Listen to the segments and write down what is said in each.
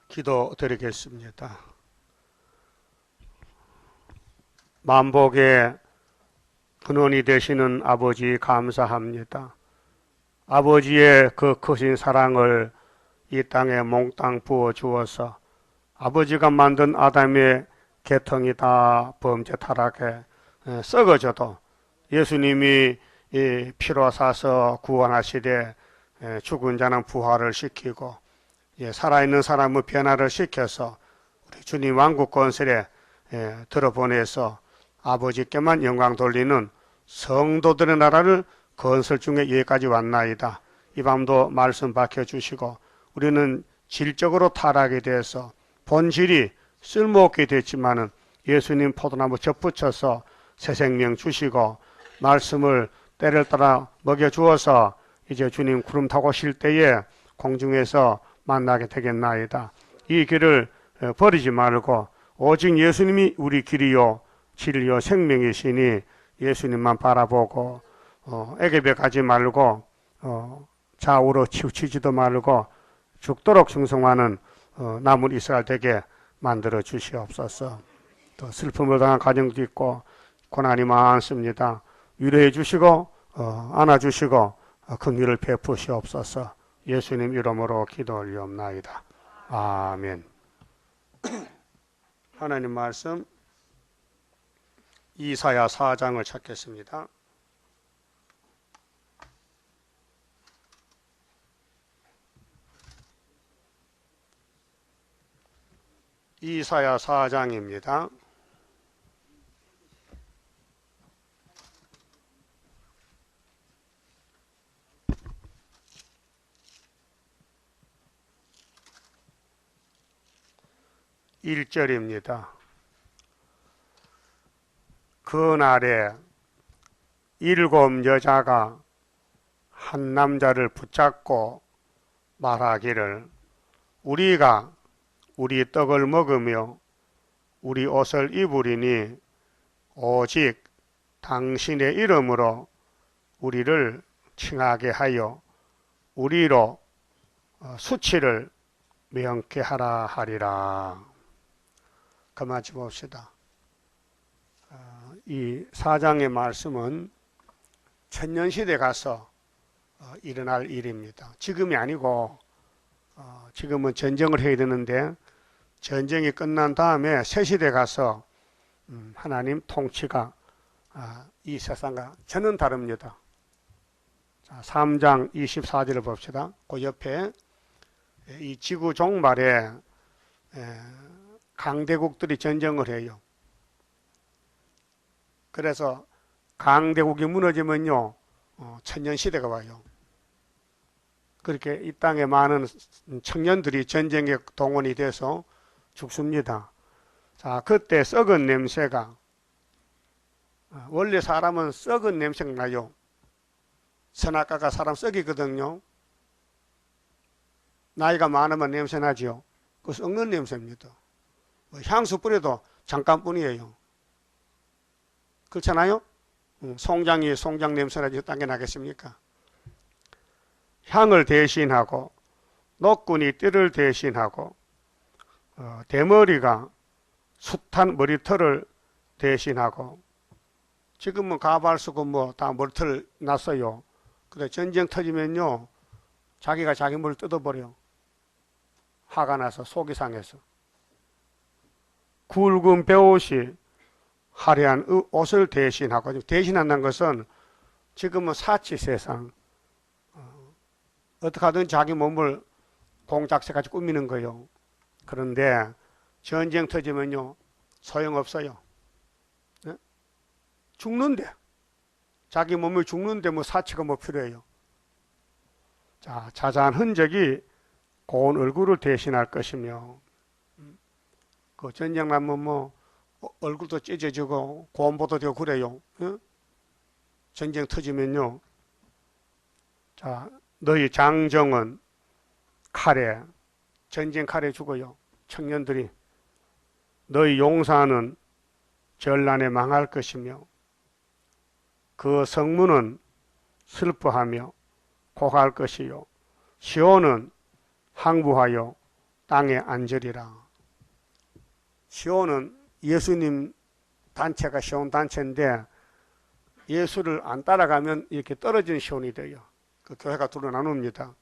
기도드리겠습니다. 만복의 근원이 되시는 아버지 감사합니다. 아버지의 그 크신 사랑을 이 땅에 몽땅 부어 주어서 아버지가 만든 아담의 계통이 다 범죄 타락해 썩어져도 예수님이 피로 사서 구원하시되 죽은 자는 부활을 시키고 살아있는 사람의 변화를 시켜서 우리 주님 왕국 건설에 들어보내서 아버지께만 영광 돌리는 성도들의 나라를 건설 중에 여기까지 왔나이다. 이 밤도 말씀 밝혀주시고 우리는 질적으로 타락이 돼서 본질이 쓸모없게 됐지만은 예수님 포도나무 접붙여서 새 생명 주시고 말씀을 때를 따라 먹여주어서 이제 주님 구름 타고 쉴 때에 공중에서 만나게 되겠나이다. 이 길을 버리지 말고 오직 예수님이 우리 길이요 진리요 생명이시니 예수님만 바라보고 애geb에 가지 말고 좌우로 치우치지도 말고 죽도록 충성하는 남은 이스라엘 되게 만들어 주시옵소서. 또 슬픔을 당한 가정도 있고 고난이 많습니다. 위로해 주시고 안아주시고 긍휼을 베푸시옵소서. 예수님 이름으로 기도 올리옵나이다. 아멘. 하나님 말씀 이사야 4장을 찾겠습니다. 이사야 4장입니다. (1절입니다) 그날에 7 여자가 한 남자를 붙잡고 말하기를 우리가 우리 떡을 먹으며 우리 옷을 입으리니 오직 당신의 이름으로 우리를 칭하게 하여 우리로 수치를 명케 하라 하리라. 그만 봅시다. 이 4장의 말씀은 천년시대 가서 일어날 일입니다. 지금이 아니고 지금은 전쟁을 해야 되는데 전쟁이 끝난 다음에 새 시대 가서 하나님 통치가 이 세상과 전혀 다릅니다. 자, 3장 24절을 봅시다. 그 옆에 이 지구 종말에 강대국들이 전쟁을 해요. 그래서 강대국이 무너지면요 천년시대가 와요. 그렇게 이 땅에 많은 청년들이 전쟁에 동원이 돼서 죽습니다. 자, 그때 썩은 냄새가 원래 사람은 썩은 냄새가 나요. 선악과가 사람 썩이거든요. 나이가 많으면 냄새 나죠. 그 썩는 냄새입니다. 향수 뿌려도 잠깐뿐이에요. 그렇잖아요? 송장이 송장 냄새 나지 딴 게 나겠습니까? 향을 대신하고 노끈이 띠를 대신하고 대머리가 숱한 머리털을 대신하고 지금은 가발 쓰고 뭐 다 머리털 났어요. 근데 전쟁 터지면요 자기가 자기 머리를 뜯어버려. 화가 나서 속이 상해서. 굵은 베옷이 화려한 옷을 대신하고 대신한다는 것은 지금은 사치 세상 어떻게 하든 자기 몸을 공작새같이 꾸미는 거예요. 그런데 전쟁 터지면요 소용없어요. 네? 죽는데 자기 몸을 죽는데 뭐 사치가 뭐 필요해요. 자, 자자한 흔적이 고운 얼굴을 대신할 것이며 그 전쟁 나면 뭐 얼굴도 찢어지고 고온보도 되고 그래요. 네? 전쟁 터지면요 자 너희 장정은 칼에 전쟁 칼에 죽어요. 청년들이 너희 용사는 전란에 망할 것이며 그 성문은 슬퍼하며 고할 것이요 시온은 항부하여 땅에 앉으리라. 시온은 예수님 단체가 시온 단체인데 예수를 안 따라가면 이렇게 떨어진 시온이 돼요. 그 교회가 둘로 나눕니다.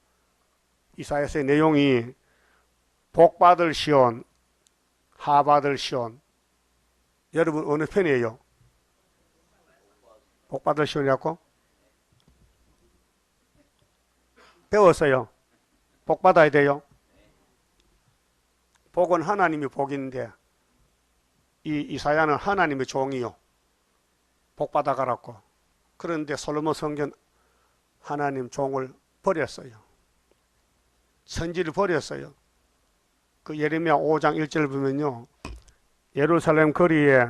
이사야서의 내용이 복받을 시온, 하받을 시온. 여러분 어느 편이에요? 복받을 시온이라고? 배웠어요. 복받아야 돼요. 복은 하나님이 복인데 이 이사야는 하나님의 종이요. 복받아 가라고. 그런데 솔로몬 성전 하나님 종을 버렸어요. 선지를 버렸어요. 그 예레미야 5장 1절 보면요. 예루살렘 거리에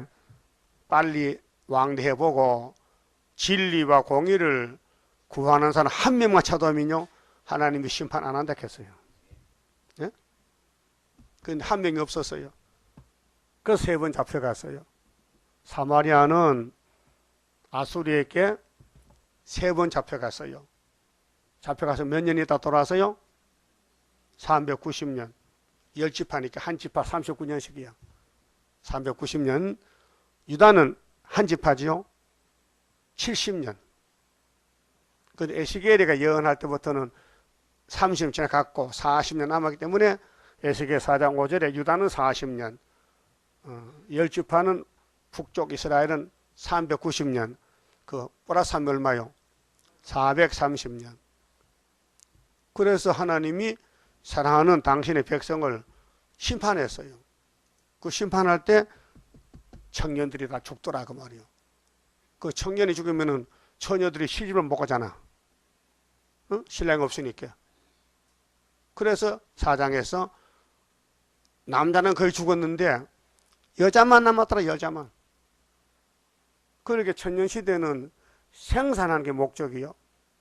빨리 왕래해보고 진리와 공의를 구하는 사람 한 명만 찾아오면요. 하나님이 심판 안 한다 했어요. 예? 근데 한 명이 없었어요. 그래서 3번 잡혀갔어요. 사마리아는 아수리에게 3번 잡혀갔어요. 잡혀가서 몇 년 있다 돌아왔어요? 390년. 10지파니까 한 지파 39년씩이야. 390년. 유다는 한 지파지요? 70년. 근데 에스겔이가 예언할 때부터는 30년 지나갔고 40년 남았기 때문에 에스겔 4장 5절에 유다는 40년, 10지파는 북쪽 이스라엘은 390년, 그 플러스 하면 얼마요? 430년. 그래서 하나님이 사랑하는 당신의 백성을 심판했어요. 그 심판할 때 청년들이 다 죽더라 그 말이요. 그 청년이 죽으면은 처녀들이 시집을 못 가잖아. 응? 신랑이 없으니까. 그래서 사장에서 남자는 거의 죽었는데 여자만 남았더라. 여자만. 그렇게 천년시대는 생산하는 게 목적이요.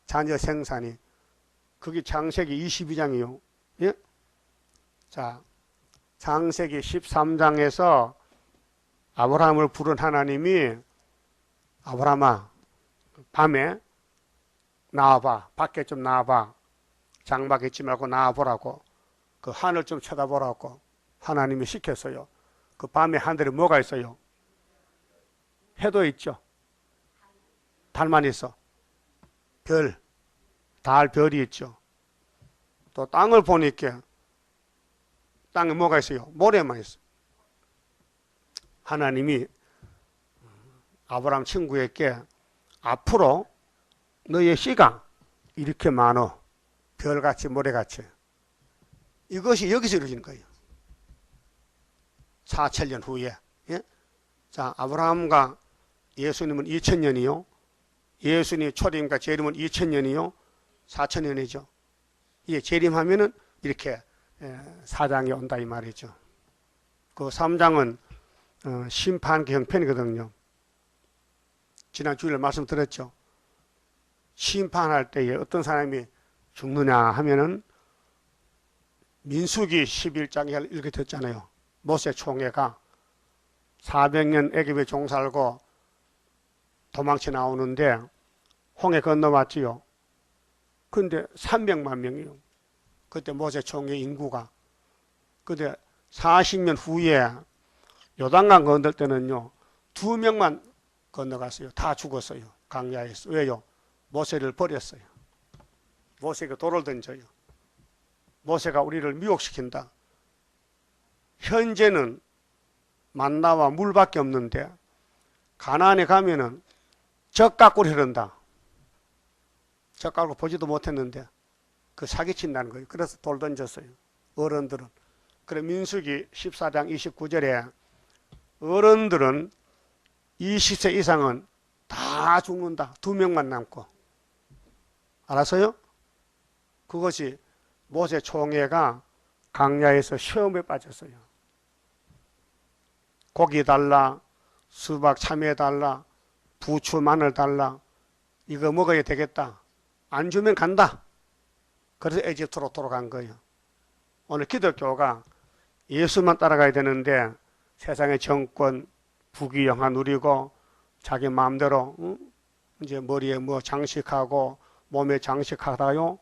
자녀 생산이. 그게 창세기 22장이요. 예? 자, 창세기 13장에서 아브라함을 부른 하나님이 아브라함아 밤에 나와봐. 밖에 좀 나와봐. 장막 있지 말고 나와보라고. 그 하늘 좀 쳐다보라고 하나님이 시켰어요. 그 밤에 하늘에 뭐가 있어요? 해도 있죠. 달만 있어. 별, 달, 별이 있죠. 또 땅을 보니까 땅에 뭐가 있어요? 모래만 있어. 하나님이 아브라함 친구에게 앞으로 너의 씨가 이렇게 많어. 별같이 모래같이. 이것이 여기서 이루어지는 거예요. 4천년 후에. 예? 자, 아브라함과 예수님은 2000년이요. 예수님 초림과 재림은 2000년이요. 4000년이죠. 이게 재림하면은 이렇게 사장이 온다 이 말이죠. 그 3장은 심판 형편이거든요. 지난 주일에 말씀드렸죠. 심판할 때에 어떤 사람이 죽느냐 하면은 민수기 11장에 이렇게 됐잖아요. 모세 총회가 400년 애굽에 종살고 도망쳐 나오는데 홍해 건너왔지요. 근데 300만 명이요. 그때 모세 총회 인구가. 근데 40년 후에 요단강 건널 때는요. 2명만 건너갔어요. 다 죽었어요. 강야에서. 왜요? 모세를 버렸어요. 모세가 돌을 던져요. 모세가 우리를 미혹시킨다. 현재는 만나와 물밖에 없는데 가나안에 가면은 젖가꿀이 흐른다. 젖가꿀 보지도 못했는데 그 사기친다는 거예요. 그래서 돌 던졌어요. 어른들은. 그래 민수기 14장 29절에 어른들은 20세 이상은 다 죽는다. 2명만 남고. 알았어요? 그것이 모세 총회가 강야에서 시험에 빠졌어요. 고기 달라, 수박 참외 달라, 부추 마늘 달라. 이거 먹어야 되겠다. 안 주면 간다. 그래서 에집트로 돌아간 거예요. 오늘 기독교가 예수만 따라가야 되는데 세상의 정권, 부귀영화 누리고 자기 마음대로 이제 머리에 뭐 장식하고 몸에 장식하다요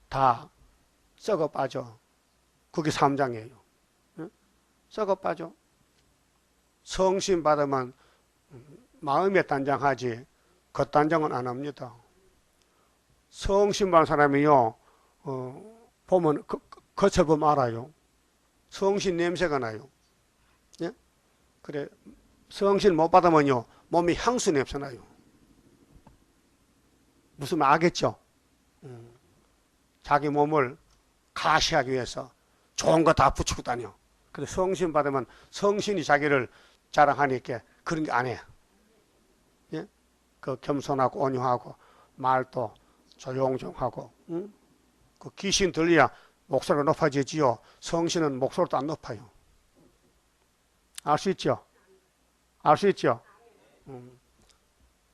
다 썩어 빠져. 그게 3장이에요. 썩어 빠져. 성신 받으면 마음에 단장하지 겉단장은 안 합니다. 성신 받은 사람이요, 보면 거쳐보면 알아요. 성신 냄새가 나요. 예? 그래, 성신 못 받으면요, 몸이 향수 냄새 나요. 무슨 말 알겠죠? 자기 몸을 가시하기 위해서 좋은 거 다 붙이고 다녀. 근데 성신 받으면 성신이 자기를 자랑하니까 그런 게 안 해. 예? 그 겸손하고 온유하고 말도 조용조용하고, 응? 그 귀신 들려야 목소리가 높아지지요. 성신은 목소리도 안 높아요. 알 수 있죠? 알 수 있죠?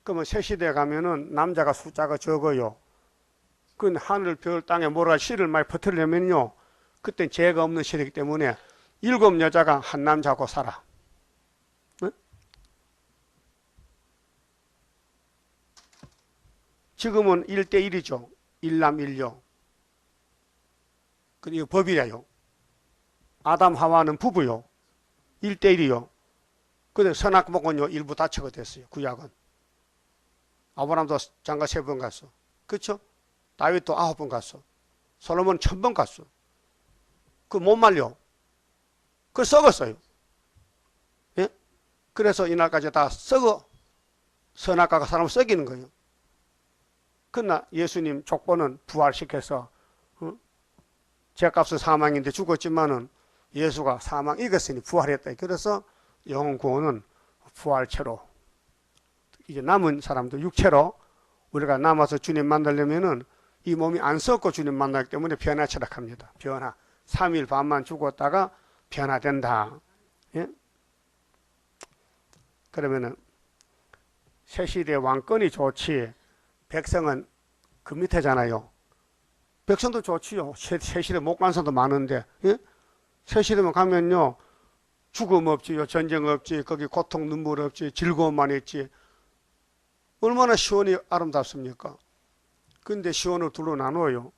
그러면 새 시대에 가면은 남자가 숫자가 적어요. 그 하늘, 별, 땅에 뭐라 씨를 많이 퍼뜨리려면요, 그땐 죄가 없는 시대이기 때문에 7 여자가 한 남자하고 살아. 응? 지금은 1대1이죠. 1남 1녀. 그리고 법이래요. 아담 하와는 부부요. 1대1이요. 근데 선악목은요, 일부 다처가 됐어요. 구약은. 아브라함도 장가 3번 갔어. 그쵸? 다윗도 9번 갔어. 솔로몬 1000번 갔어. 그 못 말려. 그 썩었어요. 예? 그래서 이날까지 다 썩어. 선악과가 사람을 썩이는 거예요. 그러나 예수님 족보는 부활시켜서, 죄값은 사망인데 죽었지만은 예수가 사망 이겼으니 부활했다. 그래서 영혼 구원은 부활체로, 이제 남은 사람도 육체로 우리가 남아서 주님 만나려면은 이 몸이 안 썩고 주님 만나기 때문에 변화 철학합니다. 변화. 3일 반만 죽었다가 변화된다. 예? 그러면은 새 시대의 왕권이 좋지, 백성은 그 밑에잖아요. 백성도 좋지요. 새 시대 못 간 사람도 많은데, 예? 새 시대만 가면요, 죽음 없지요, 전쟁 없지, 거기 고통 눈물 없지, 즐거움만 있지. 얼마나 시온이 아름답습니까? 근데 시온을 둘로 나누어요.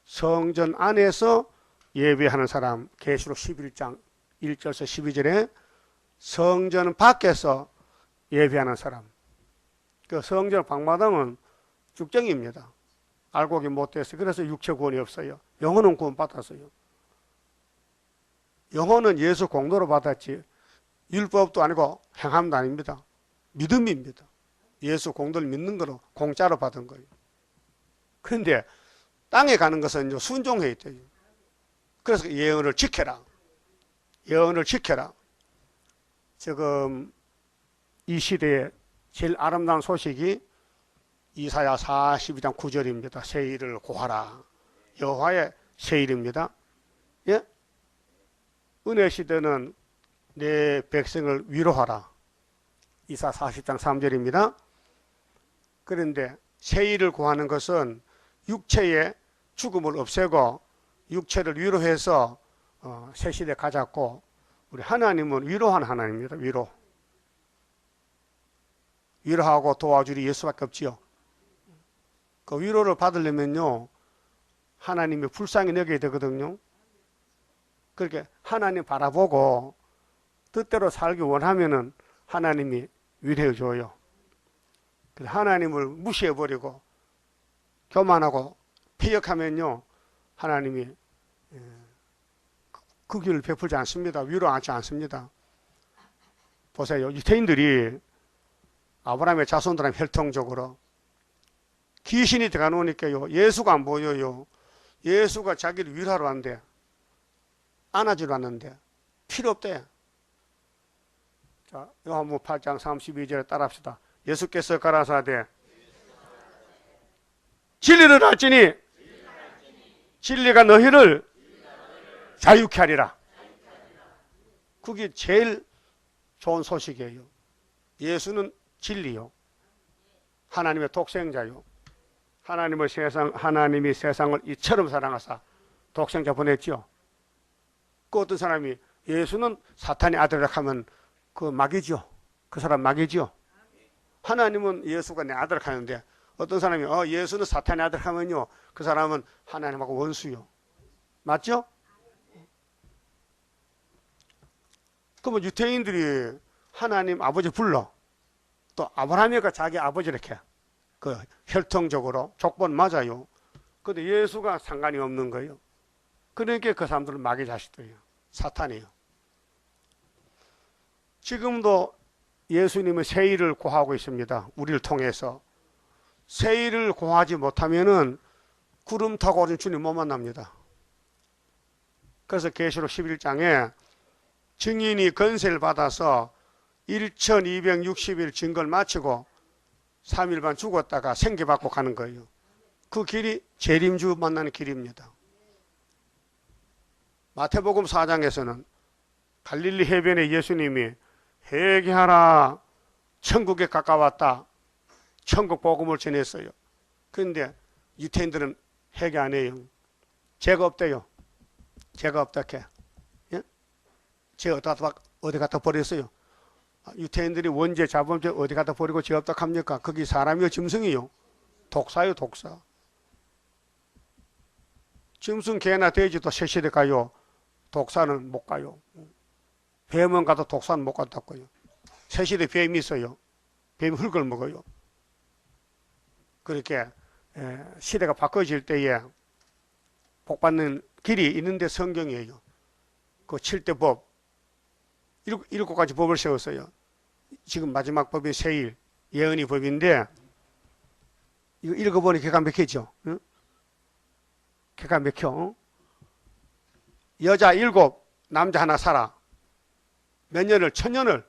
성전 안에서 예배하는 사람, 계시록 11장 1절에서 12절에 성전 밖에서 예배하는 사람. 그 성전 방마당은 죽정입니다. 알고 기 못했어요. 그래서 육체 구원이 없어요. 영혼은 구원 받았어요. 영혼은 예수 공로로 받았지 율법도 아니고 행함도 아닙니다. 믿음입니다. 예수 공로를 믿는 거로 공짜로 받은 거예요. 그런데 땅에 가는 것은 순종해야 돼요. 그래서 예언을 지켜라. 예언을 지켜라. 지금 이 시대에 제일 아름다운 소식이 이사야 42장 9절입니다. 새일을 고하라. 여호와의 새일입니다. 예? 은혜 시대는 내 백성을 위로하라. 이사 40장 3절입니다. 그런데 새일을 구하는 것은 육체의 죽음을 없애고 육체를 위로해서 새 시대 가졌고, 우리 하나님은 위로하는 하나님입니다. 위로하고 도와주리 예수밖에 없지요. 그 위로를 받으려면요, 하나님이 불쌍히 여겨야 되거든요. 그렇게 하나님 바라보고 뜻대로 살기 원하면은 하나님이 위로해 줘요. 그래서 하나님을 무시해버리고 교만하고 피역하면요, 하나님이 그 길을 베풀지 않습니다. 위로하지 않습니다. 보세요. 유대인들이 아브라함의 자손들은 혈통적으로 귀신이 들어가 놓으니까요, 예수가 안 보여요. 예수가 자기를 위로하러 왔는데, 안아주러 왔는데 필요 없대. 자, 요한복음 8장 32절에 따라합시다. 예수께서 가라사대 진리를 알지니 진리가 너희를 자유케 하리라. 그게 제일 좋은 소식이에요. 예수는 진리요, 하나님의 독생자요. 하나님이 세상을 이처럼 사랑하사 독생자 보냈지요. 그 어떤 사람이 예수는 사탄의 아들이라 하면 그 막이죠. 그 사람 막이죠. 하나님은 예수가 내 아들 하는데, 어떤 사람이 예수는 사탄의 아들 하면요, 그 사람은 하나님하고 원수요. 맞죠? 그러면 유대인들이 하나님 아버지 불러. 또 아브라함이가 자기 아버지 이렇게 그 혈통적으로 족본 맞아요. 근데 예수가 상관이 없는 거예요. 그러니까 그 사람들은 마귀 자식들이에요. 사탄이에요. 지금도 예수님은 세일을 고하고 있습니다. 우리를 통해서. 세일을 고하지 못하면은 구름 타고 오는 주님 못 만납니다. 그래서 계시록 11장에 증인이 권세를 받아서 1260일 증거를 마치고 3일 반 죽었다가 생기받고 가는 거예요. 그 길이 재림주 만나는 길입니다. 마태복음 4장에서는 갈릴리 해변에 예수님이 회개하라, 천국에 가까웠다, 천국 복음을 전했어요. 그런데 유태인들은 회개 안 해요. 죄가 없대요. 죄가 없다게. 예? 죄 어디 갖다 버렸어요? 유태인들이 원죄, 자범죄 어디 갖다 버리고 죄 없다 합니까? 거기 사람이요, 짐승이요? 독사요, 독사. 짐승, 개나 돼지도 세시대 가요. 독사는 못 가요. 뱀은 가도 독사는 못 간다고요. 세시대 뱀이 있어요. 뱀이 흙을 먹어요. 그렇게 시대가 바꿔질 때에 복받는 길이 있는데 성경이에요. 그 7대 법, 7가지 법을 세웠어요. 지금 마지막 법이 세일, 예언이 법인데 이거 읽어보니 기가 막히죠. 응? 기가 막혀. 응? 여자 7, 남자 하나 살아. 몇 년을? 1000년을.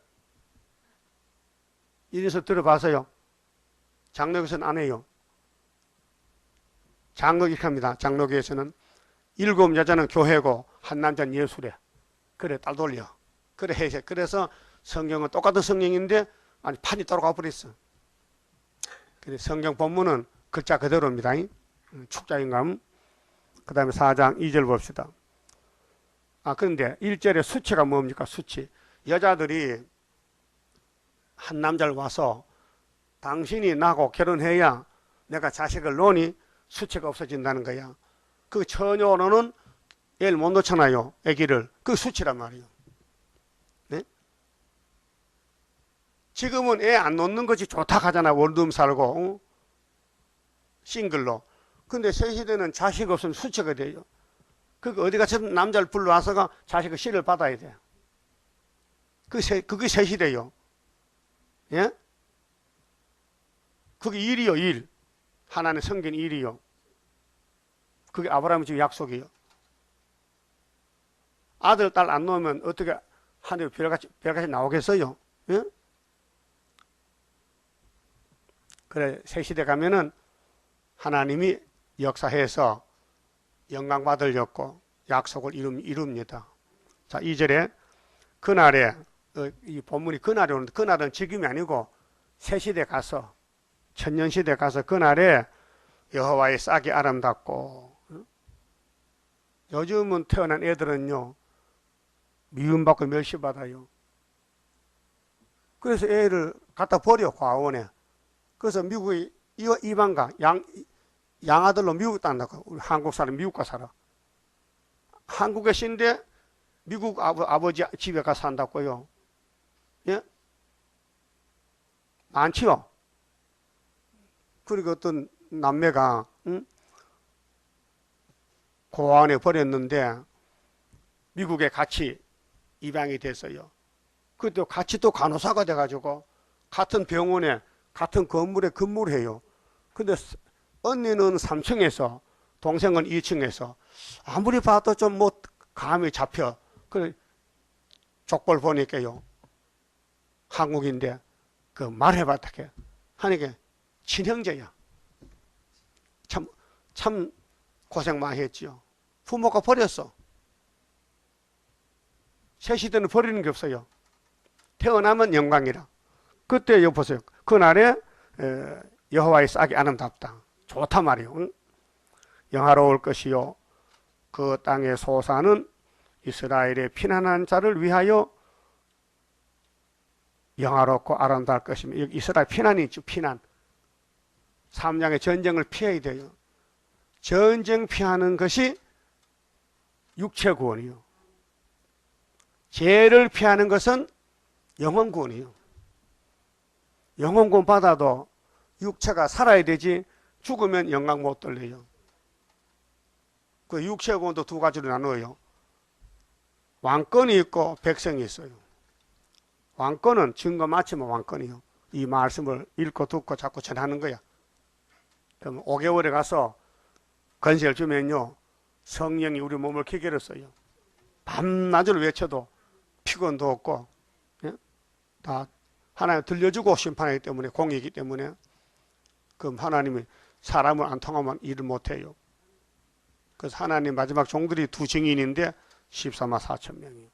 이래서 들어봐서요. 장로교에서는 안 해요. 장로 이렇게 합니다. 장로교에서는 7 여자는 교회고 한 남자는 예수래. 그래, 딸 돌려. 그래 해서. 그래서 성경은 똑같은 성경인데 아니 판이 따로 가버렸어. 그래서 성경 본문은 글자 그대로입니다. 축자인감. 그 다음에 4장 2절 봅시다. 그런데 1절에 수치가 뭡니까? 수치. 여자들이 한 남자를 와서 당신이 나하고 결혼해야 내가 자식을 놓으니 수치가 없어진다는 거야. 그 처녀로는 애를 못 놓잖아요. 아기를. 그 수치란 말이에요. 네? 지금은 애 안 놓는 것이 좋다 하잖아. 원룸 살고 싱글로. 근데 새 시대는 자식 없으면 수치가 돼요. 그러니까 어디 가서 남자를 불러와서가 자식의 씨를 받아야 돼. 그게 새 시대요. 예? 그게 일이요, 일. 하나님의 성긴 일이요. 그게 아브라함의 지금 약속이요. 아들, 딸 안 놓으면 어떻게 하늘에 별같이 나오겠어요? 예? 그래, 새 시대 가면은 하나님이 역사해서 영광 받으려고 약속을 이룹니다. 자, 2절에 그날에 이 본문이 그날에 오는데 그날은 지금이 아니고 새 시대 가서 천년 시대 가서 그날에 여호와의 싹이 아름답고 요즘은 태어난 애들은요 미움받고 멸시받아요. 그래서 애를 갖다 버려 과원에. 그래서 미국의 이방가 양아들로 미국 간다고. 우리 한국 사람 미국 가 살아. 한국에 신데 미국 아버지 집에 가 산다고요. 예? 많지요. 그리고 어떤 남매가 고아원에 버렸는데 미국에 같이 입양이 됐어요. 그때 같이 또 간호사가 돼가지고 같은 병원에 같은 건물에 근무를 해요. 근데 언니는 3층에서 동생은 2층에서 아무리 봐도 좀 뭐 감이 잡혀. 그래 족볼 보니까요 한국인데 그 말해봤다 하니까 친형제야. 참 고생 많이 했지요. 부모가 버렸어. 새 시대는 버리는 게 없어요. 태어나면 영광이라. 그때 여기 보세요. 그날에 여호와의 싹이 아름답다. 좋다 말이요. 영화로울 것이요. 그 땅의 소사는 이스라엘의 피난한 자를 위하여 영화롭고 아름다울 것이며 여기 이스라엘 피난이 있죠. 피난. 3장의 전쟁을 피해야 돼요. 전쟁 피하는 것이 육체 구원이요. 죄를 피하는 것은 영혼구원이에요. 영혼구원 받아도 육체가 살아야 되지 죽으면 영광 못 돌려요. 그 육체 구원도 두 가지로 나누어요. 왕권이 있고 백성이 있어요. 왕권은 증거 마치면 왕권이요. 이 말씀을 읽고 듣고 자꾸 전하는 거야. 그럼 5개월에 가서 건세를 주면요, 성령이 우리 몸을 기계로 써요. 밤낮을 외쳐도 피곤도 없고, 예? 다 하나님 들려주고 심판하기 때문에, 공이기 때문에. 그럼 하나님이 사람을 안 통하면 일을 못해요. 그래서 하나님 마지막 종들이 두 증인인데 14만 4천 명이에요.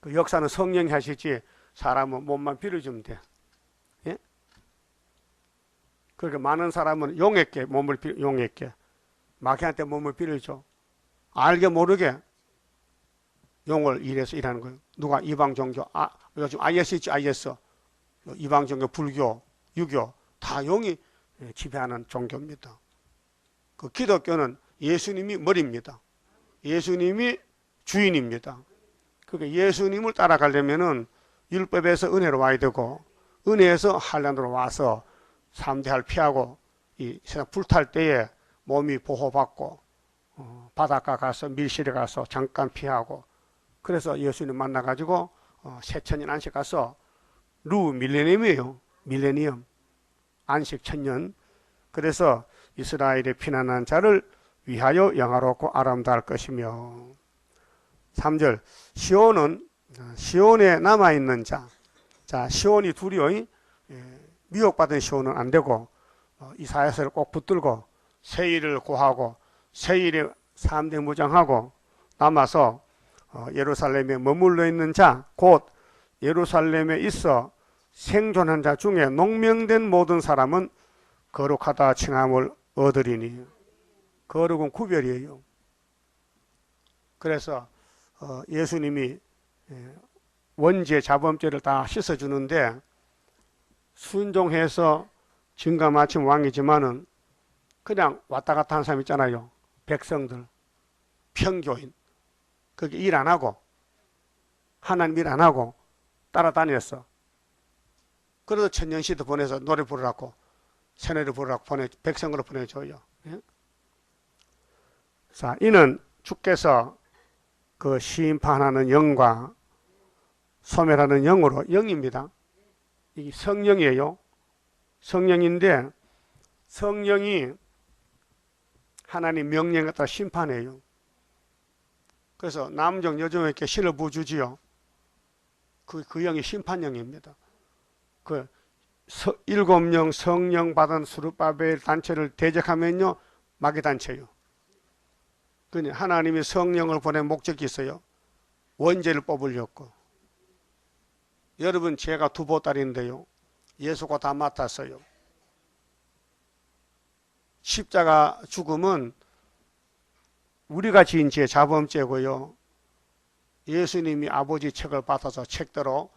그 역사는 성령이 하시지 사람은 몸만 빌어주면 돼. 예? 그러니까 많은 사람은 용에게 용에게 마귀한테 몸을 빌어줘. 알게 모르게 용을 일해서 일하는 거예요. 누가 이방 종교, 요즘 IS 있지, IS. 이방 종교, 불교, 유교 다 용이 지배하는 종교입니다. 그 기독교는 예수님이 머리입니다. 예수님이 주인입니다. 그러니까 예수님을 따라가려면은 율법에서 은혜로 와야 되고, 은혜에서 한란으로 와서 3대할 피하고 이 세상 불탈 때에 몸이 보호받고, 바닷가 가서 밀실에 가서 잠깐 피하고, 그래서 예수님 만나가지고 새천년 안식 가서 밀레니엄이에요. 밀레니엄 안식 천년. 그래서 이스라엘의 피난한 자를 위하여 영화롭고 아름다울 것이며. 3절 시온에 남아있는 자. 자, 시온이 둘이요. 미혹받은 시온은 안 되고 이사야서를 꼭 붙들고 세일을 고하고 세일에 3대 무장하고 남아서 예루살렘에 머물러 있는 자, 곧 예루살렘에 있어 생존한 자 중에 농명된 모든 사람은 거룩하다 칭함을 얻으리니. 거룩은 구별이에요. 그래서 예수님이 원죄 자범죄를 다 씻어주는데, 순종해서 증거 마침 왕이지만은 그냥 왔다 갔다 하는 사람 있잖아요. 백성들, 평교인. 그게 일 안 하고, 하나님 일 안 하고 따라다녔어. 그래도 천년시대 보내서 노래 부르라고, 새노래 부르라고 백성으로 보내줘요. 예? 자, 이는 주께서 그 심판하는 영과 소멸하는 영으로, 영입니다. 이게 성령이에요. 성령인데 성령이 하나님 명령 갖다 심판해요. 그래서 남종 여종에게 신을 부어주지요. 그 영이 심판령입니다. 그 7명 성령 받은 스룹바벨 단체를 대적하면요, 마귀 단체요. 그니 하나님이 성령을 보낸 목적이 있어요. 원죄를 뽑으려고. 여러분, 죄가 두 보따리인데요, 예수가 다 맡았어요. 십자가 죽음은 우리가 지은 죄, 자범죄고요. 예수님이 아버지 책을 받아서 책대로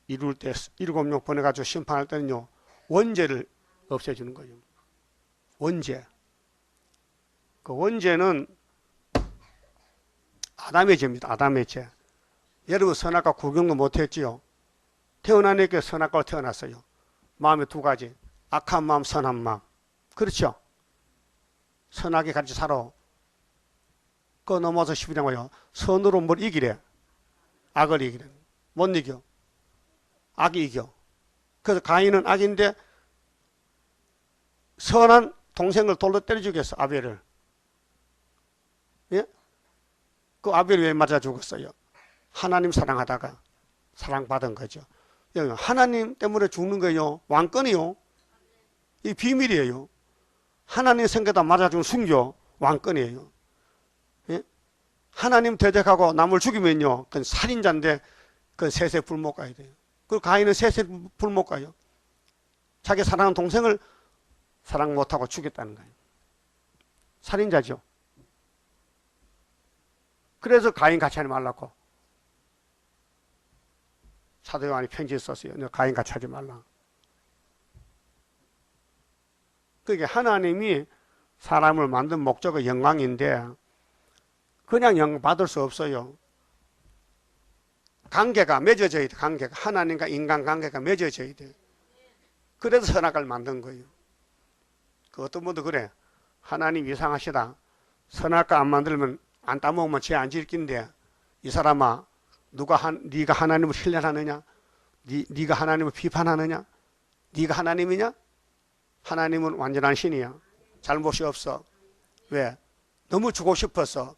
이룰 때 7명 보내가지고 심판할 때는요, 원죄를 없애주는 거예요. 원죄. 그 원죄는 아담의 죄입니다. 아담의 죄. 여러분, 선악과 구경도 못했지요. 태어나니까 선악과로 태어났어요. 마음에 두 가지, 악한 마음, 선한 마음. 그렇죠? 선하게 같이 살아. 그거 넘어서 10이라고요. 선으로 뭘 이기래. 악을 이기래. 못 이겨. 악이 이겨. 그래서 가인은 악인데 선한 동생을 돌로 때려 죽였어, 아벨을. 예? 그 아벨이 왜 맞아 죽었어요? 하나님 사랑하다가 사랑받은 거죠. 하나님 때문에 죽는 거예요. 왕권이요. 이 비밀이에요. 하나님 생각다 맞아 죽은 순교, 왕권이에요. 예? 하나님 대적하고 남을 죽이면요, 그건 살인자인데 그건 세세 불못 가야 돼요. 그리고 가인은 세세 불못 가요. 자기 사랑하는 동생을 사랑 못하고 죽였다는 거예요. 살인자죠. 그래서 가인 같이 하지 말라고 사도 요한이 편지 썼어요. 가인 같이 하지 말라. 그게 하나님이 사람을 만든 목적의 영광인데 그냥 영광 받을 수 없어요. 관계가 맺어져야 돼. 관계가 하나님과 인간 관계가 맺어져야 돼. 그래서 선악을 만든 거예요. 그 어떤 분도 그래. 하나님 이상하시다. 선악과 안 만들면 안 따먹으면 죄 안 지을 낀데 이 사람아 네가 하나님을 신뢰하느냐? 네가 하나님을 비판하느냐? 네가 하나님이냐? 하나님은 완전한 신이야. 잘못이 없어. 왜? 너무 주고 싶어서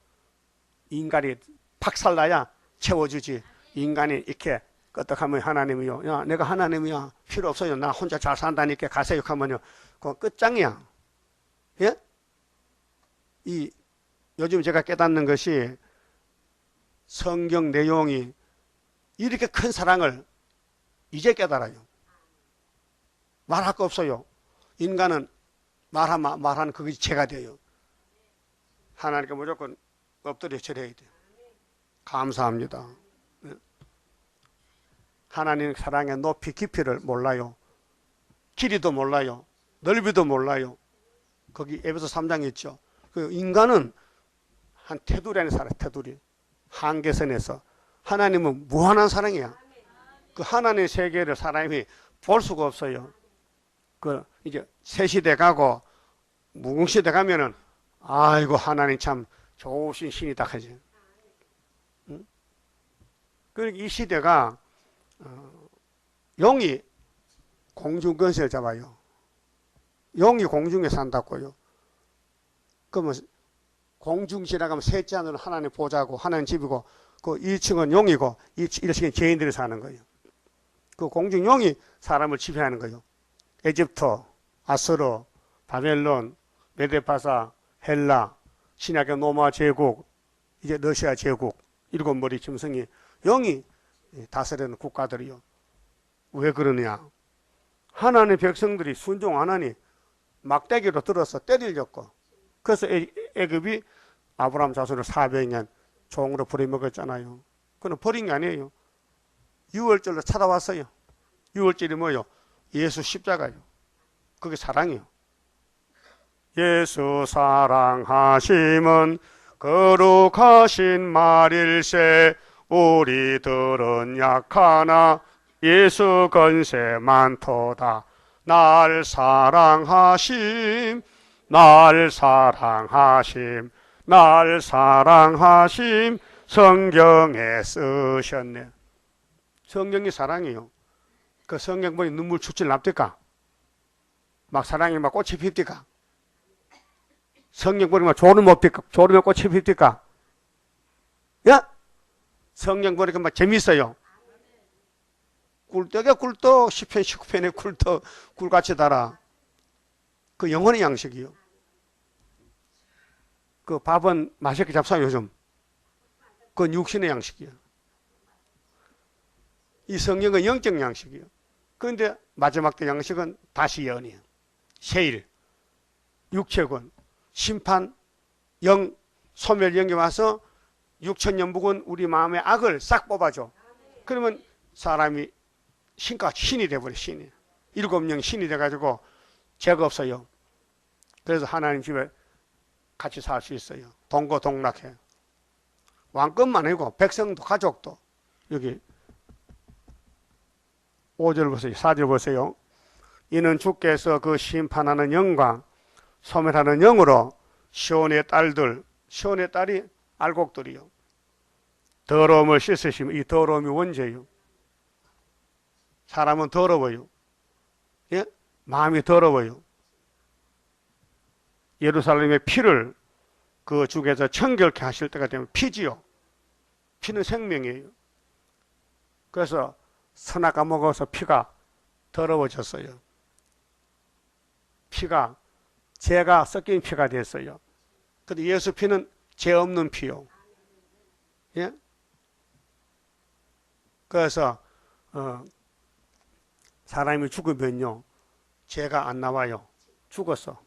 인간이 박살나야 채워주지. 인간이 이렇게 끄떡하면 하나님이요. 야, 내가 하나님이야. 필요 없어요. 나 혼자 잘 산다니까 가세요 하면요. 그건 끝장이야. 예? 요즘 제가 깨닫는 것이 성경 내용이 이렇게 큰 사랑을 이제 깨달아요. 말할 거 없어요. 인간은 말하는 그것이 죄가 돼요. 하나님께 무조건 엎드려 절해야 돼요. 감사합니다. 하나님 사랑의 높이 깊이를 몰라요. 길이도 몰라요. 넓이도 몰라요. 거기 에베소 3장에 있죠. 그 인간은 한 테두리 안에 살아요. 테두리. 한계선에서. 하나님은 무한한 사랑이야. 그 하나님의 세계를 사람이 볼 수가 없어요. 그 이제 새 시대 가고 무궁시대 가면은 아이고 하나님 참 좋으신 신이다 하지. 응? 그러니까 이 시대가 용이 공중 권세를 잡아요. 용이 공중에 산다고요. 그러면 공중 지나가면 셋째 하늘은 하나님 보좌고 하나님 집이고 그 2층은 용이고 1층은 죄인들이 사는 거예요. 그 공중 용이 사람을 지배하는 거예요. 에집트, 아수르, 바벨론, 메데파사, 헬라, 신약의 로마 제국, 이제 러시아 제국, 7머리 짐승이 영이 다스리는 국가들이요. 왜 그러냐? 하나님의 백성들이 순종 안 하니 막대기로 들어서 때리려고. 그래서 애굽이 아브라함 자손을 400년 종으로 부려먹었잖아요. 그건 버린 게 아니에요. 6월절로 찾아왔어요. 6월절이 뭐요? 예수 십자가요. 그게 사랑이요. 예수 사랑하심은 거룩하신 말일세. 우리들은 약하나 예수 건세 많도다. 날 사랑하심, 날 사랑하심, 날 사랑하심. 성경에 쓰셨네. 성경이 사랑이요. 그 성경 보니 눈물 추칠 납니까? 막 사랑이 막 꽃이 핍니까? 성경 보니 막 졸음 옵니까? 졸음에 꽃이 핍니까? 야? 성경 보니까 막 재밌어요. 꿀떡에 꿀떡 10편 19편에 꿀떡 꿀같이 달아. 그 영혼의 양식이요. 그 밥은 맛있게 잡숴요 요즘. 그건 육신의 양식이요. 이 성경은 영적 양식이요. 그런데 마지막 때 양식은 다시 예언이에요. 세일, 육체군, 심판, 영, 소멸 영이 와서 육천년 묵은 우리 마음의 악을 싹 뽑아줘. 그러면 사람이 신이 돼버려. 신이 7명 신이 돼가지고 죄가 없어요. 그래서 하나님 집에 같이 살 수 있어요. 동거동락해. 왕권만 아니고 백성도 가족도. 여기 5절 보세요. 4절 보세요. 이는 주께서 그 심판하는 영과 소멸하는 영으로 시온의 딸들, 시온의 딸이 알곡들이요. 더러움을 씻으시면 이 더러움이 원죄예요. 사람은 더러워요. 예? 마음이 더러워요. 예루살렘의 피를 그 주께서 청결케 하실 때가 되면 피지요. 피는 생명이에요. 그래서 선악과 먹어서 피가 더러워졌어요. 피가 죄가 섞인 피가 됐어요. 근데 예수 피는 죄 없는 피요. 예? 그래서 사람이 죽으면요 죄가 안 나와요. 죽었어.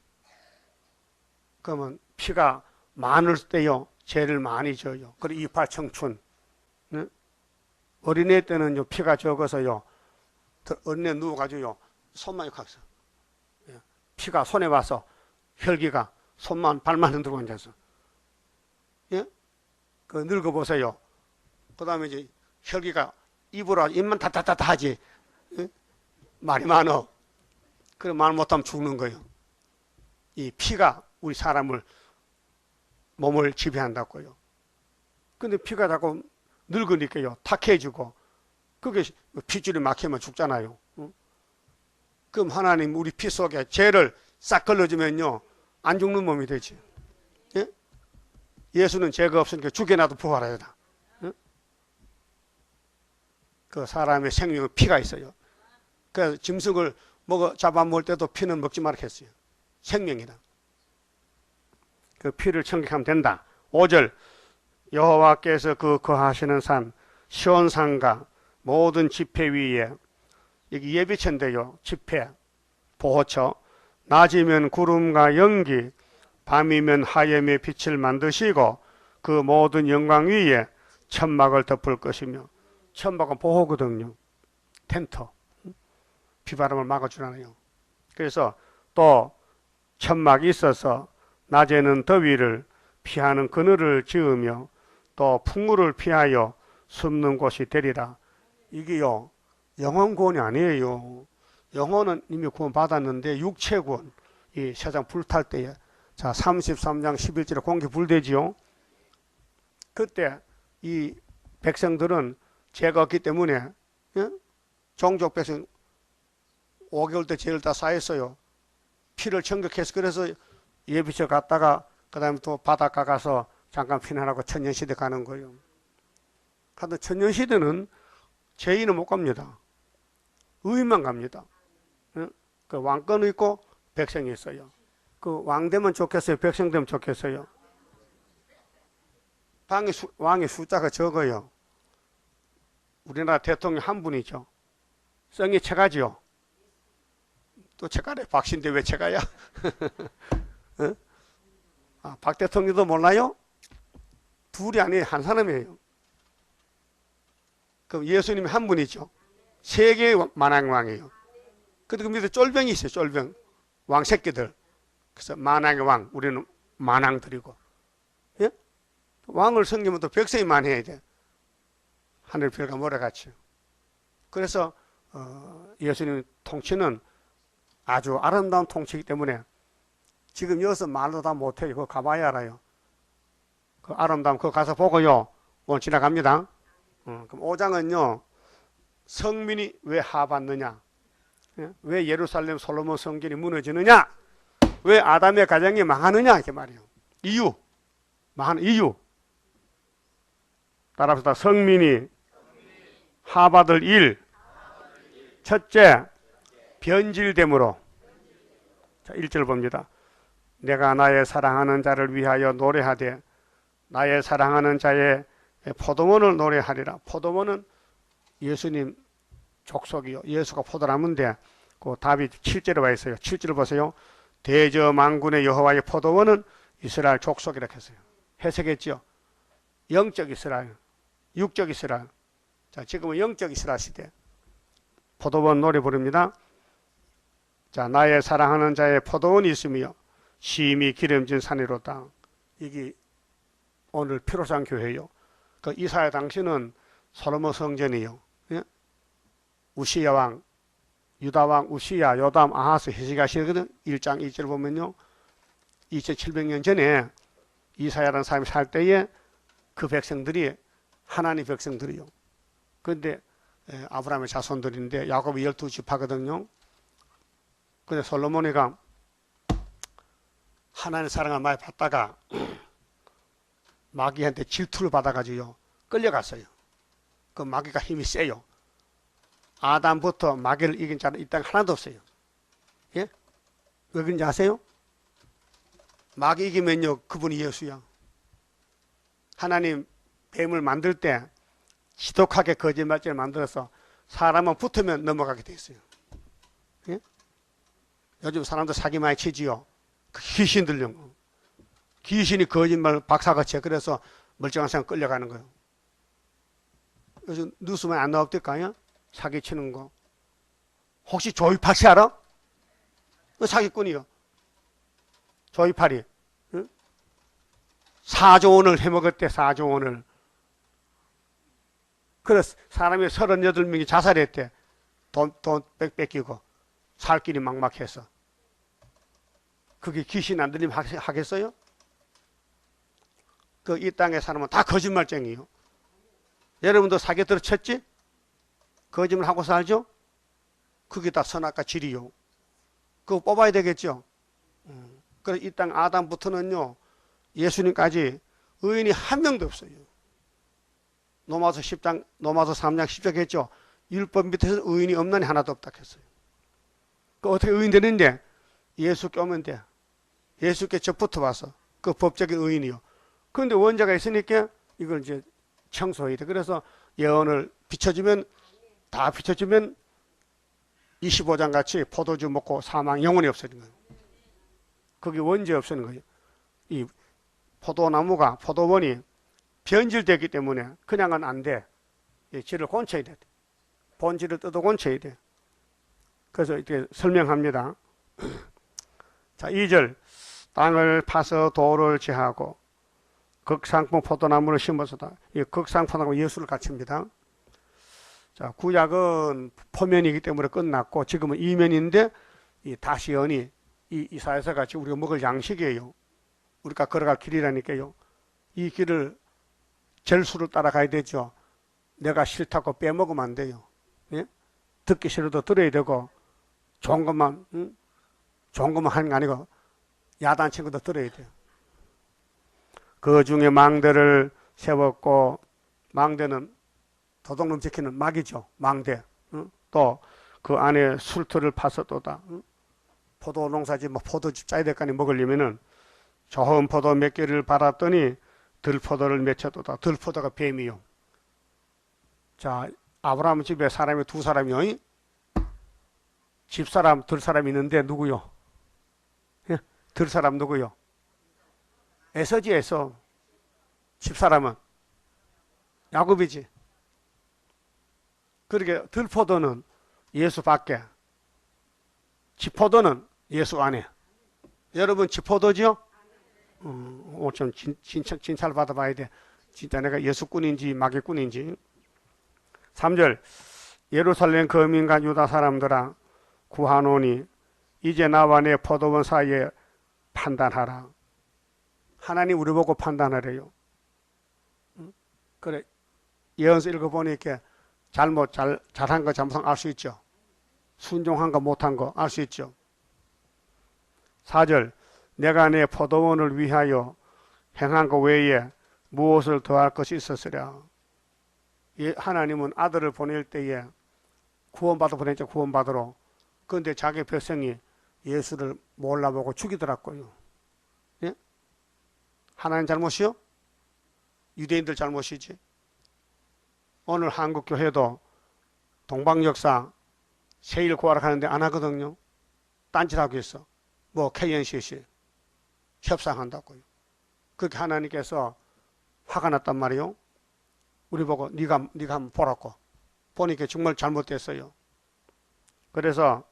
그러면 피가 많을 때요 죄를 많이 져요. 그리고 이파 청춘. 네? 어린애 때는요 피가 적어서요 어린애 누워가지고요 손만 이렇게 하면서 피가 손에 와서 혈기가 손만 발만 흔들고 앉아서. 예? 그 늙어보세요. 그 다음에 이제 혈기가 입으로 입만 다다다다 하지. 응? 말이 많어. 그럼 말 못하면 죽는 거예요. 이 피가 우리 사람을 몸을 지배한다고요. 근데 피가 자꾸 늙으니까요, 탁해지고 그게 핏줄이 막히면 죽잖아요. 응? 그럼 하나님 우리 피 속에 죄를 싹 걸러주면요, 안 죽는 몸이 되지. 예? 예수는 죄가 없으니까 죽여놔도 부활하다. 응? 그 사람의 생명은 피가 있어요. 그래서 짐승을 잡아먹을 때도 피는 먹지 말라 했어요. 생명이다. 그 피를 청객하면 된다. 5절 여호와께서 그 거하시는 산 시온산과 모든 지폐 위에, 여기 예비처인데요, 지폐, 보호처, 낮이면 구름과 연기, 밤이면 하염의 빛을 만드시고 그 모든 영광 위에 천막을 덮을 것이며, 천막은 보호거든요. 텐트, 비바람을 막아주잖아요. 그래서 또 천막이 있어서 낮에는 더위를 피하는 그늘을 지으며 또 풍물을 피하여 숨는 곳이 되리라. 이게요, 영혼 구원이 아니에요. 영혼은 이미 구원 받았는데 육체 구원, 이 세상 불탈 때에, 자 33장 11절에 공기 불되지요. 그때 이 백성들은 죄가 없기 때문에, 예? 종족 백성 5개월 때 죄를 다 쌓였어요. 피를 청격해서, 그래서 예비처 갔다가 그 다음에 또 바닷가 가서 잠깐 피난하고 천년시대 가는 거예요. 그런데 천년시대는 죄인은 못 갑니다. 의인만 갑니다. 그 왕권이 있고 백성이 있어요. 그 왕 되면 좋겠어요? 백성 되면 좋겠어요? 왕의 숫자가 적어요. 우리나라 대통령 한 분이죠. 성이 최가지요. 또 최가래. 박신대 왜 최가야? 어? 아, 박 대통령도 몰라요? 둘이 아니에요. 한 사람이에요. 그럼 예수님이 한 분이죠. 세계의 만왕왕이에요. 근데 그 밑에 쫄병이 있어요. 쫄병. 왕 새끼들. 그래서 만왕의 왕. 우리는 만왕들이고. 예? 왕을 섬기면 또 백성이 만해야 돼. 하늘별과 모래같이. 그래서 예수님 통치는 아주 아름다운 통치이기 때문에 지금 여기서 말도 다 못해요. 그거 가봐야 알아요. 그 아름다움 그거 가서 보고요. 오늘 지나갑니다. 그럼 5장은요. 성민이 왜 하받느냐? 왜 예루살렘 솔로몬 성전이 무너지느냐? 왜 아담의 가정이 망하느냐? 이렇게 말이에요. 이유. 망하는 이유. 따라합시다. 성민이 하받을 일. 첫째, 변질됨으로. 자, 1절 봅니다. 내가 나의 사랑하는 자를 위하여 노래하되 나의 사랑하는 자의 포도원을 노래하리라. 포도원은 예수님 족속이요. 예수가 포도나무인데 그 답이 7절에 와 있어요. 7절 보세요. 대저 만군의 여호와의 포도원은 이스라엘 족속이라고 했어요. 해석했죠. 영적 이스라엘, 육적 이스라엘. 자, 지금은 영적 이스라엘 시대. 포도원 노래 부릅니다. 자, 나의 사랑하는 자의 포도원이 있으며 심히 기름진 산이로다. 이게 오늘 피로상 교회요. 그 이사야 당시는 솔로몬 성전이요. 예? 우시야 왕, 유다 왕 우시야, 요담, 아하스, 헤세기야 시거든. 1장 2절 보면요. 2700년 전에 이사야라는 사람이 살 때에 그 백성들이 하나님 백성들이요. 그런데 아브라함의 자손들인데 야곱이 12지파거든요. 근데 솔로몬이가 하나님의 사랑을 많이 받다가 마귀한테 질투를 받아가지고요. 끌려갔어요. 그 마귀가 힘이 세요. 아담부터 마귀를 이긴 자는 이 땅에 하나도 없어요. 예? 왜 그런지 아세요? 마귀 이기면요. 그분이 예수야. 하나님 뱀을 만들 때 지독하게 거짓말죄를 만들어서 사람은 붙으면 넘어가게 돼 있어요. 예? 요즘 사람들 사기 많이 치지요. 귀신 들려. 귀신이 거짓말 박사같이 해. 그래서 멀쩡한 사람 끌려가는 거예요. 요즘 뉴스만 안 나옵니까요? 사기치는 거. 혹시 조이팔씨 알아? 사기꾼이요. 조이팔이. 응? 4조 원을 해먹었대. 4조 원을. 그래서 사람이 38명이 자살했대. 돈 뺏기고 살 길이 막막해서. 그게 귀신 안 들리면 하겠어요? 그 이 땅의 사람은 다 거짓말쟁이요. 여러분도 사기에 들어쳤지? 거짓말 하고 살죠? 그게 다 선악과 질이요. 그거 뽑아야 되겠죠? 그래서 이 땅 아담부터는요, 예수님까지 의인이 한 명도 없어요. 로마서 3장 10절 했죠? 율법 밑에서 의인이 없나니 하나도 없다 했어요. 그 어떻게 의인 되는데? 예수께 오면 돼. 예수께 적부터 와서 그 법적인 의인이요. 그런데 원자가 있으니까 이걸 이제 청소해야 돼. 그래서 예언을 비춰주면, 다 비춰주면 25장 같이 포도주 먹고 사망 영원히 없어지는 거예요. 그게 원죄 없어지는 거예요. 이 포도나무가, 포도원이 변질되기 때문에 그냥은 안 돼. 질을 곤쳐야 돼. 본질을 뜯어 곤쳐야 돼. 그래서 이렇게 설명합니다. 자, 2절. 땅을 파서 돌을 제하고 극상품 포도나무를 심어서다. 이 극상품하고 예수를 갖춥니다. 자, 구약은 포면이기 때문에 끝났고 지금은 이면인데 이 다시언이 이 이사야서 같이 우리가 먹을 양식이에요. 우리가 걸어갈 길이라니까요. 이 길을 절수를 따라가야 되죠. 내가 싫다고 빼먹으면 안 돼요. 예? 듣기 싫어도 들어야 되고 좋은 것만 하는 게 아니고 야단 친구도 들어야 돼요. 그 중에 망대를 세웠고, 망대는 도둑놈 지키는 막이죠. 망대. 또 그 안에 술터를 파서도다. 포도 농사지 뭐 포도즙 짜야 될 거 아니 먹으려면은 좋은 포도 몇 개를 받았더니 들포도를 맺혀도다. 들포도가 뱀이요. 자, 아브라함 집에 사람이 두 사람이요. 집사람, 들사람 있는데 누구요? 들사람 누구요? 에서지, 에서. 집사람은 야곱이지. 그렇게 들포도는 예수 밖에, 지포도는 예수 안에. 여러분 지포도죠? 좀 진찰 받아봐야 돼. 진짜 내가 예수꾼인지 마귀꾼인지. 3절. 예루살렘 거민과 유다 사람들아 구하노니 이제 나와 내 포도원 사이에 판단하라. 하나님 우리 보고 판단하래요. 그래, 예언서 읽어보니까 잘한 거 잘못한 거 알 수 있죠. 순종한 거 못한 거 알 수 있죠. 4절. 내가 내 포도원을 위하여 행한 것 외에 무엇을 더할 것이 있었으랴. 하나님은 아들을 보낼 때에 구원받아 보냈죠. 구원받으러. 그런데 자기 백성이 예수를 몰라보고 죽이더라고요. 예? 하나님 잘못이요? 유대인들 잘못이지. 오늘 한국교회도 동방역사 세일 구하러 가는데 안 하거든요. 딴짓하고 있어. 뭐 KNCC 협상한다고요. 그렇게 하나님께서 화가 났단 말이에요. 우리 보고 네가 한번 보라고. 보니까 정말 잘못됐어요. 그래서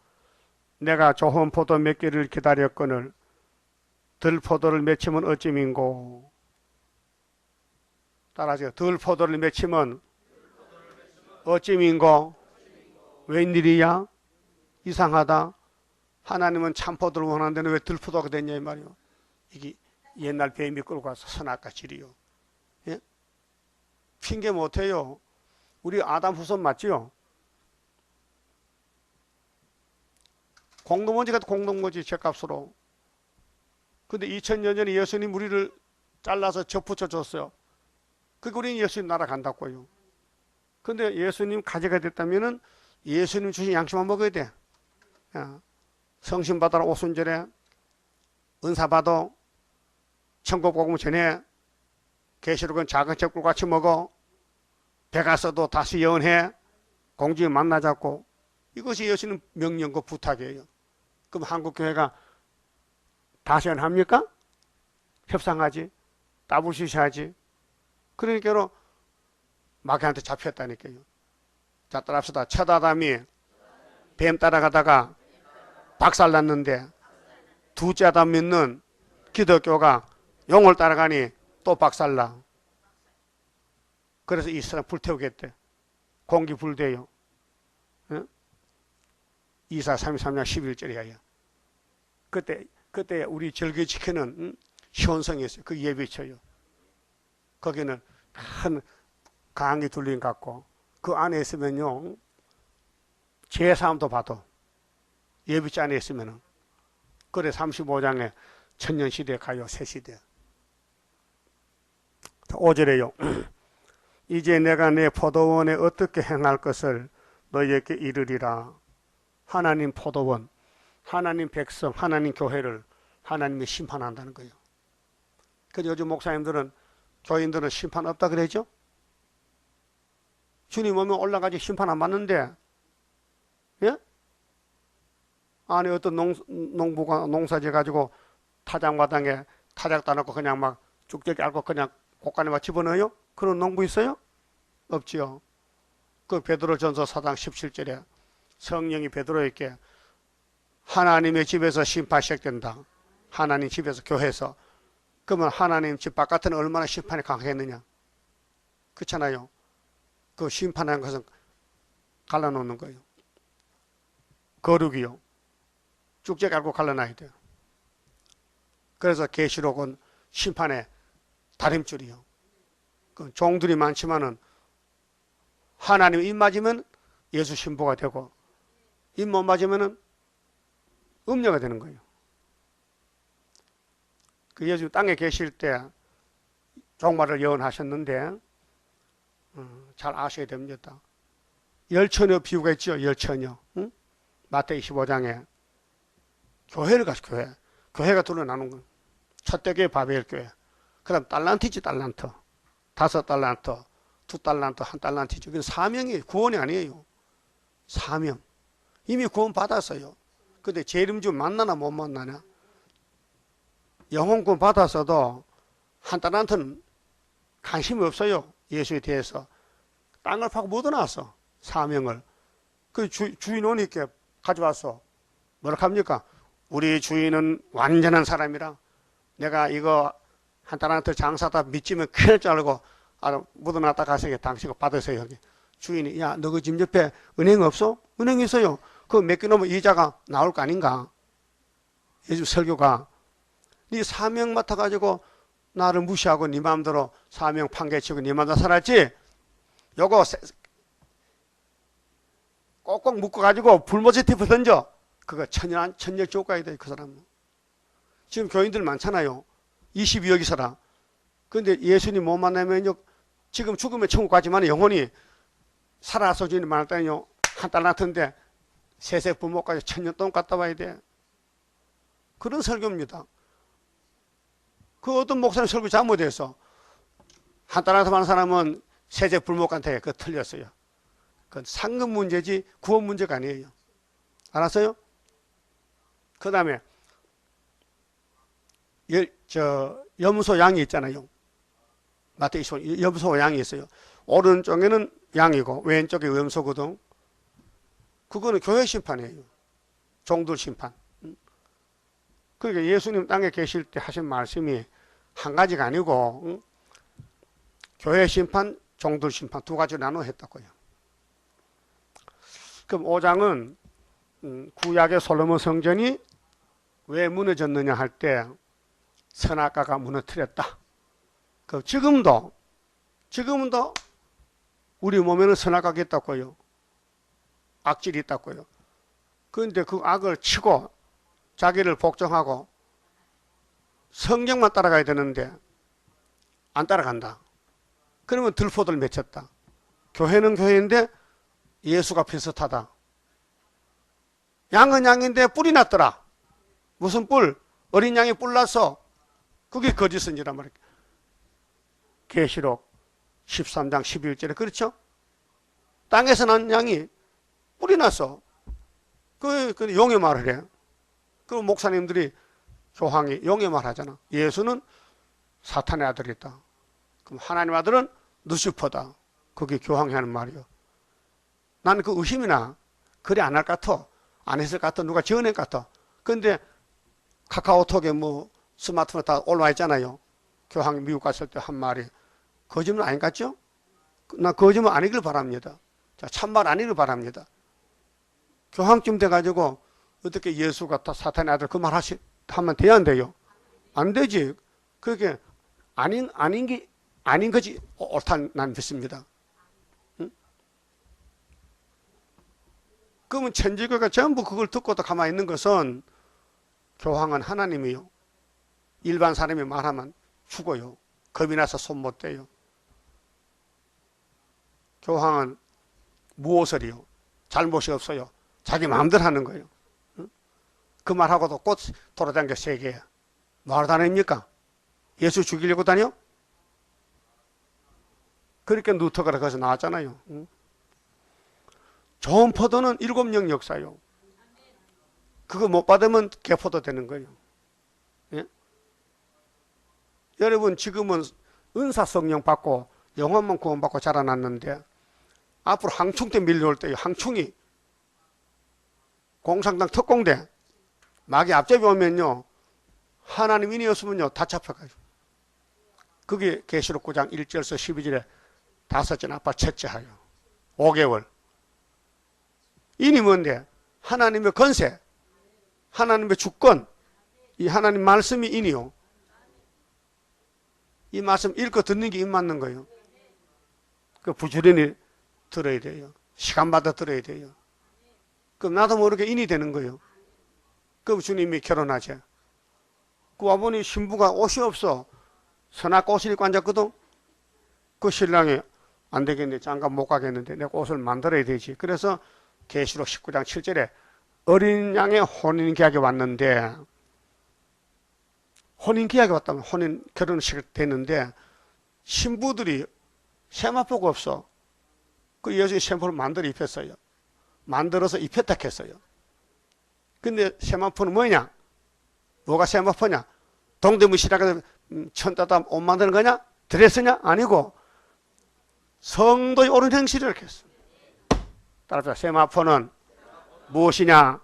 내가 좋은 포도 몇 개를 기다렸거늘 들포도를 맺히면 어찌민고. 따라하세요. 들포도를 맺히면 어찌민고. 웬일이야? 이상하다. 하나님은 참포도를 원하는데 왜 들포도가 됐냐 이 말이요. 이게 옛날 뱀이 끌고 가서 선악과 질이요. 예? 핑계 못해요. 우리 아담 후손 맞지요? 공동묘지 같은 공동묘지 죗값으로. 근데 2000년 전에 예수님 우리를 잘라서 접붙여 줬어요. 그게 우리는 예수님 나라 간다고요. 근데 예수님 가지가 됐다면은 예수님 주신 양식만 먹어야 돼. 야, 성신 받아라 오순절에 은사 받아 천국 복음 전에 계시록은 작은 척불 같이 먹어. 배가 써도 다시 예언해. 공주에 만나자고. 이것이 예수님 명령과 부탁이에요. 그럼 한국교회가 다시 합니까? 협상하지. 따블시시하지. 그러니까 마귀한테 잡혔다니까요. 자, 따라합시다. 첫 아담이 뱀 따라가다가 박살났는데 두째 아담 믿는 기독교가 용을 따라가니 또 박살나. 그래서 이 사람 불태우겠대. 공기불대요. 이사 33장 11절이에요. 그때 우리 절기 지키는 시온성이 있어요. 그 예비처요. 거기는 큰 강이 둘린 것 같고 그 안에 있으면요 제사함도 봐도 예비처 안에 있으면은 그래 35장에 천년시대 가요 새시대 5절에요. 이제 내가 내 포도원에 어떻게 행할 것을 너희에게 이르리라. 하나님 포도원, 하나님 백성, 하나님 교회를 하나님이 심판한다는 거예요. 그래서 요즘 목사님들은 교인들은 심판 없다 그러죠? 주님 오면 올라가지 심판 안 받는데, 예? 아니 어떤 농부가 농사지 가지고 타작마당에 타작 따놓고 그냥 막 쭉저기 앓고 그냥 곳간에 막 집어넣어요? 그런 농부 있어요? 없지요. 그 베드로전서 4장 17절에 성령이 베드로에게 하나님의 집에서 심판 시작된다. 하나님 집에서 교회에서. 그러면 하나님 집 바깥은 얼마나 심판이 강하겠느냐. 그렇잖아요. 그 심판하는 것은 갈라놓는 거예요. 거룩이요. 쭉쭉 알고 갈라놔야 돼요. 그래서 계시록은 심판의 다림줄이요. 그 종들이 많지만은 하나님 입 맞으면 예수 신부가 되고 입 못 맞으면은 음녀가 되는 거예요. 그 예수 땅에 계실 때 종말을 예언하셨는데 잘 아셔야 됩니다. 열처녀 비유가 있죠. 열처녀. 응? 마태복음 25장에 교회를 가서 교회가 둘러 나눈 거예요. 첫째 교회 바벨 교회. 그 다음 달란트지 달란트. 5달란트, 2달란트, 1달란트지. 그건 사명이에요. 구원이 아니에요. 사명. 이미 구원 받았어요. 근데 재림 좀 만나나 못 만나냐? 영혼 구원 받았어도 1달란트는 관심이 없어요. 예수에 대해서. 땅을 파고 묻어놨어. 사명을. 그 주인 오니까 가져왔어. 뭐라 합니까? 우리 주인은 완전한 사람이라 내가 이거 1달란트 장사다 믿지면 큰일 줄 알고 묻어놨다 가세요. 당신이 받으세요. 여기. 주인이 야 너 그 집 옆에 은행 없어? 은행 있어요. 그거 맡겨놓으면 이자가 나올 거 아닌가? 예수 설교가 네 사명 맡아가지고 나를 무시하고 네 마음대로 사명 판개치고 네 마음대로 살았지? 요거 꼭꼭 묶어가지고 불모지티브 던져. 그거 천녀지옥 가야 돼. 그 사람은. 지금 교인들 많잖아요. 22억이 살아. 근데 예수님 못 만나면요 지금 죽으면 천국 가지만 영혼이 살아서 주님 만날 때는요 1달란트인데 세세 부모까지 천년 동안 갔다 와야 돼. 그런 설교입니다. 그 어떤 목사님 설교 잘못해서 1달란트 많은 사람은 세세 불목한테 그거 틀렸어요. 그건 상급 문제지 구원 문제가 아니에요. 알았어요? 그 다음에 염소 양이 있잖아요. 마태복음 염소 양이 있어요. 오른쪽에는 양이고 왼쪽에 염소거든. 그거는 교회 심판이에요. 종들 심판. 그러니까 예수님 땅에 계실 때 하신 말씀이 한 가지가 아니고 교회 심판, 종들 심판 두 가지로 나눠 했다고요. 그럼 5장은 구약의 솔로몬 성전이 왜 무너졌느냐 할 때 선악과가 무너뜨렸다. 그 지금도 우리 몸에는 선악과가 있다고요. 악질이 있다고요. 그런데 그 악을 치고 자기를 복종하고 성경만 따라가야 되는데 안 따라간다. 그러면 들포들 맺혔다. 교회는 교회인데 예수가 비슷하다. 양은 양인데 뿔이 났더라. 무슨 뿔? 어린 양이 뿔 나서 그게 거짓은지란 말이에요. 계시록 13장 11절에 그렇죠? 땅에서 난 양이 뿔이 났어. 그 용의 말을 해. 그 목사님들이 교황이 용의 말 하잖아. 예수는 사탄의 아들이다. 그럼 하나님 아들은 누시퍼다. 그게 교황이 하는 말이요. 나는 그 의심이나 그래 안 할 것 같아. 안 했을 것 같아. 누가 지어낸 것 같아. 근데 카카오톡에 뭐 스마트폰 다 올라와 있잖아요. 교황이 미국 갔을 때 한 말이 거짓말 아닌 것 같죠? 나 거짓말 아니길 바랍니다. 자, 참말 아니길 바랍니다. 교황쯤 돼가지고 어떻게 예수가 사탄의 아들 그 말 하면 돼야 안 돼요? 안 되지. 그게 아닌 거지. 옳다는 난 믿습니다. 응? 그러면 천주교가 전부 그걸 듣고도 가만히 있는 것은 교황은 하나님이요. 일반 사람이 말하면 죽어요. 겁이 나서 손 못 대요. 교황은 무엇을요? 잘못이 없어요. 자기 마음대로 하는 거예요. 응? 그 말하고도 꽃 돌아다니는 게 세계야. 뭐 다닙니까? 예수 죽이려고 다녀? 그렇게 누터가 거기서 나왔잖아요. 응? 좋은 포도는 7년 역사요. 그거 못 받으면 개포도 되는 거예요. 예? 여러분 지금은 은사 성령 받고 영혼만 구원받고 자라났는데 앞으로 항충 때 밀려올 때요. 항충이 공산당 특공대 막이 앞잡이 오면요. 하나님 인이었으면요. 다 잡혀가요. 그게 계시록 9장 1절에서 12절에 다섯째 아빠 첫째 하여 5개월. 인이 뭔데? 하나님의 권세, 하나님의 주권, 이 하나님 말씀이 인이요. 이 말씀 읽고 듣는 게 입 맞는 거예요. 그 부지런히 들어야 돼요. 시간마다 들어야 돼요. 그럼 나도 모르게 인이 되는 거예요. 그럼 주님이 결혼하자. 그 아버님 신부가 옷이 없어. 선악 옷을 입고 앉았거든. 그 신랑이 안 되겠네. 장가 못 가겠는데 내가 옷을 만들어야 되지. 그래서 계시록 19장 7절에 어린 양의 혼인계약이 왔는데 혼인계약이 왔다면 혼인 결혼식 됐는데 신부들이 세마포가 없어. 그 여자의 세마포를 만들어 입혔어요. 만들어서 입혔다 했어요. 근데 세마포는 뭐냐? 뭐가 세마포냐? 동대문 시락에서 천따다 옷 만드는 거냐? 드레스냐? 아니고 성도의 옳은 행실을 했어. 따라서 세마포는 무엇이냐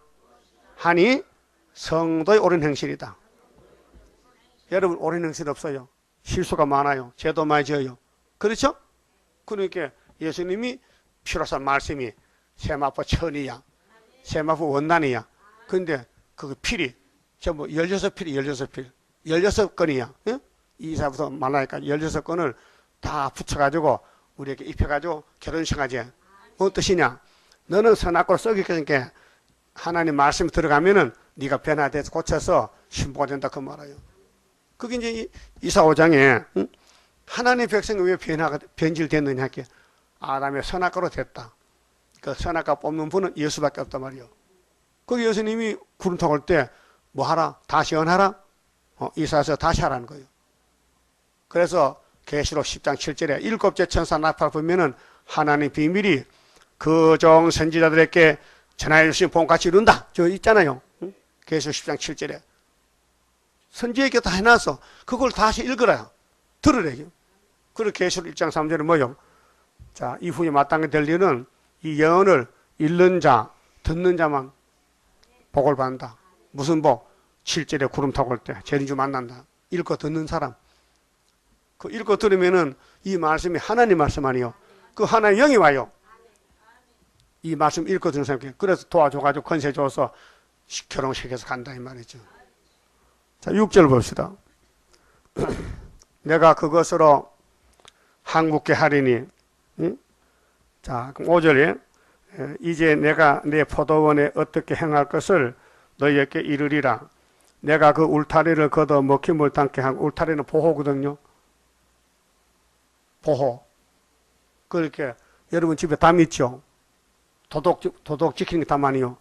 하니 성도의 옳은 행실이다. 여러분 옳은 행실 없어요. 실수가 많아요. 죄도 많이 지어요. 그렇죠? 그러니까 예수님이 필요한 말씀이 세마포 천이야. 세마포 원단이야. 근데 그 필이 전부 16필이 16필. 16건이야. 예? 이사부터 말라니까 16건을 다 붙여가지고 우리에게 입혀가지고 결혼식 하지. 뭔 뜻이냐? 너는 선악과를 썩이니까 하나님 말씀이 들어가면은 네가 변화돼서 고쳐서 신부가 된다 그 말이에요. 그게 이제 이사 5장에 응? 하나님 백성이 왜 변질됐느냐 할게. 아담의 선악과로 됐다. 그 선악과 뽑는 분은 예수밖에 없단 말이에요. 그 예수님이 구름타 올 때 뭐 하라? 다시 언하라? 이사에서 다시 하라는 거예요. 그래서 계시록 10장 7절에 7째 천사 나팔 보면은 하나님 비밀이 그종 선지자들에게 전하여 주신 복같이 이룬다. 저 있잖아요. 계시록 10장 7절에. 선지에게 다 해놨어. 그걸 다시 읽으라. 들으래요. 그리고 계시록 1장 3절에 뭐요? 자, 이후에 마땅히 될 일은 이 예언을 읽는 자, 듣는 자만 복을 받는다. 무슨 복? 7절에 구름 타고 올 때 재림주 만난다. 읽고 듣는 사람. 그 읽고 들으면은 이 말씀이 하나님 말씀 아니요. 그 하나님 영이 와요. 이 말씀 읽고 듣는 사람께. 그래서 도와줘가지고 권세 줘서 결혼식에서 간다 이 말이죠. 자, 6절 봅시다. 내가 그것으로 한국게 하리니. 응? 자, 그럼 5절에 이제 내가 내 포도원에 어떻게 행할 것을 너희에게 이르리라. 내가 그 울타리를 걷어 먹힘을 당케 하고, 울타리는 보호거든요. 보호. 그렇게 여러분 집에 담 있죠. 도덕 지키는 게 다만이요.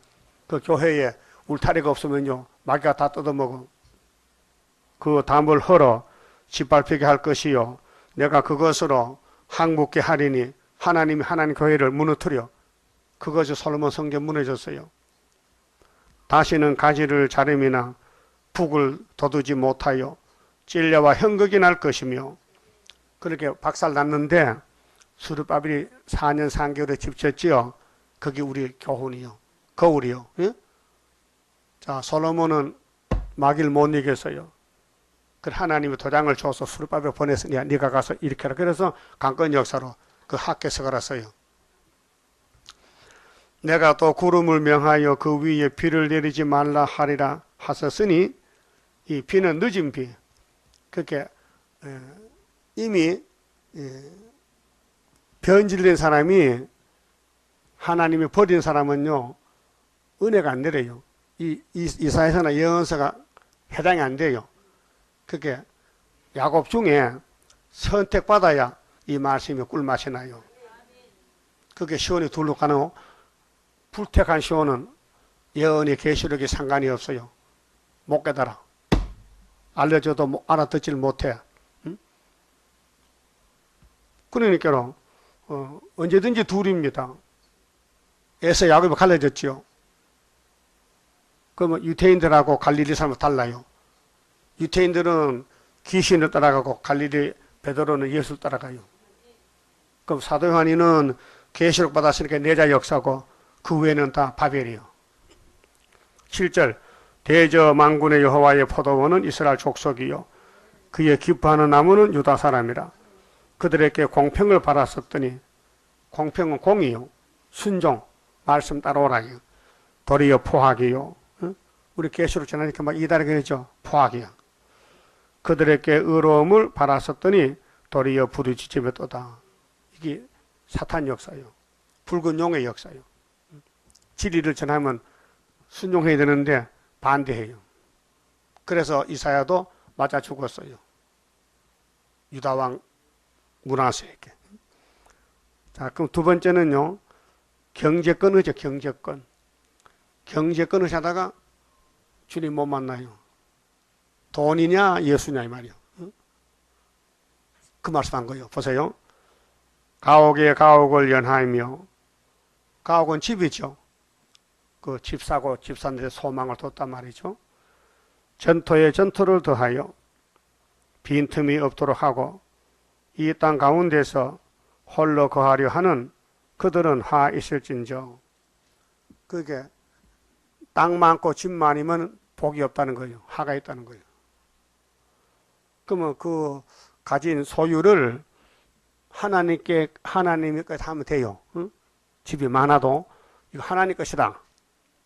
그 교회에 울타리가 없으면요 마귀가 다 뜯어먹어. 그 담을 헐어 짓밟히게 할 것이요. 내가 그것으로 항복게 하리니. 하나님이 하나님 교회를 무너뜨려. 그것이 솔로몬 성전 무너졌어요. 다시는 가지를 자름이나 북을 돋우지 못하여 찔려와 형극이 날 것이며. 그렇게 박살났는데 수르바벨이 4년 3개월에 집 졌지요. 그게 우리 교훈이요. 거울이요. 예? 자, 솔로몬은 마귀를 못 이겼어요. 그 하나님이 도장을 줘서 수르바벨 보냈으니 네가 가서 이렇게 하라. 그래서 강건 역사로 그 학계서가 왔어요. 내가 또 구름을 명하여 그 위에 비를 내리지 말라 하리라 하셨으니 이 비는 늦은 비. 그렇게 이미 변질된 사람이 하나님이 버린 사람은요 은혜가 안 내려요. 이사야서나 예언서가 해당이 안 돼요. 그게 야곱 중에 선택받아야 이 말씀이 꿀맛이 나요. 그게 시온이 둘로 가는 불택한 시온은 예언이 계시록이 상관이 없어요. 못 깨달아. 알려줘도 알아듣질 못해. 응? 그러니까 언제든지 둘입니다. 에서 야곱이 갈라졌지요. 그러면 유태인들하고 갈릴리 사람은 달라요. 유태인들은 귀신을 따라가고 갈릴리 베드로는 예수를 따라가요. 그럼 사도 요한이는 계시록 받았으니까 내자 역사고 그 외에는 다 바벨이요. 7절 대저 만군의 여호와의 포도원은 이스라엘 족속이요 그의 기뻐하는 나무는 유다 사람이라. 그들에게 공평을 받았었더니 공평은 공이요 순종 말씀 따라오라요. 도리어 포악이요. 우리 계시록 지나니까 막 이달에 그랬죠. 포악이야. 그들에게 의로움을 받았었더니 도리어 부르짖음에 또다. 이게 사탄 역사요. 붉은 용의 역사요. 진리를 전하면 순종해야 되는데 반대해요. 그래서 이사야도 맞아 죽었어요. 유다왕 므낫세에게. 자, 그럼 두 번째는요. 경제권 의죠. 경제권. 경제권 의하다가 주님 못 만나요. 돈이냐 예수냐 이 말이요. 그 말씀한 거예요. 보세요. 가옥에 가옥을 연하이며 가옥은 집이죠. 그 집 사고 집 사는데 소망을 뒀단 말이죠. 전토에 전토를 더하여 빈틈이 없도록 하고 이 땅 가운데서 홀로 거하려 하는 그들은 화 있을진저. 그게 땅 많고 집 많으면 복이 없다는 거예요. 화가 있다는 거예요. 그러면 그 가진 소유를 하나님이 것이 하면 돼요. 응? 집이 많아도 이거 하나님 것이다.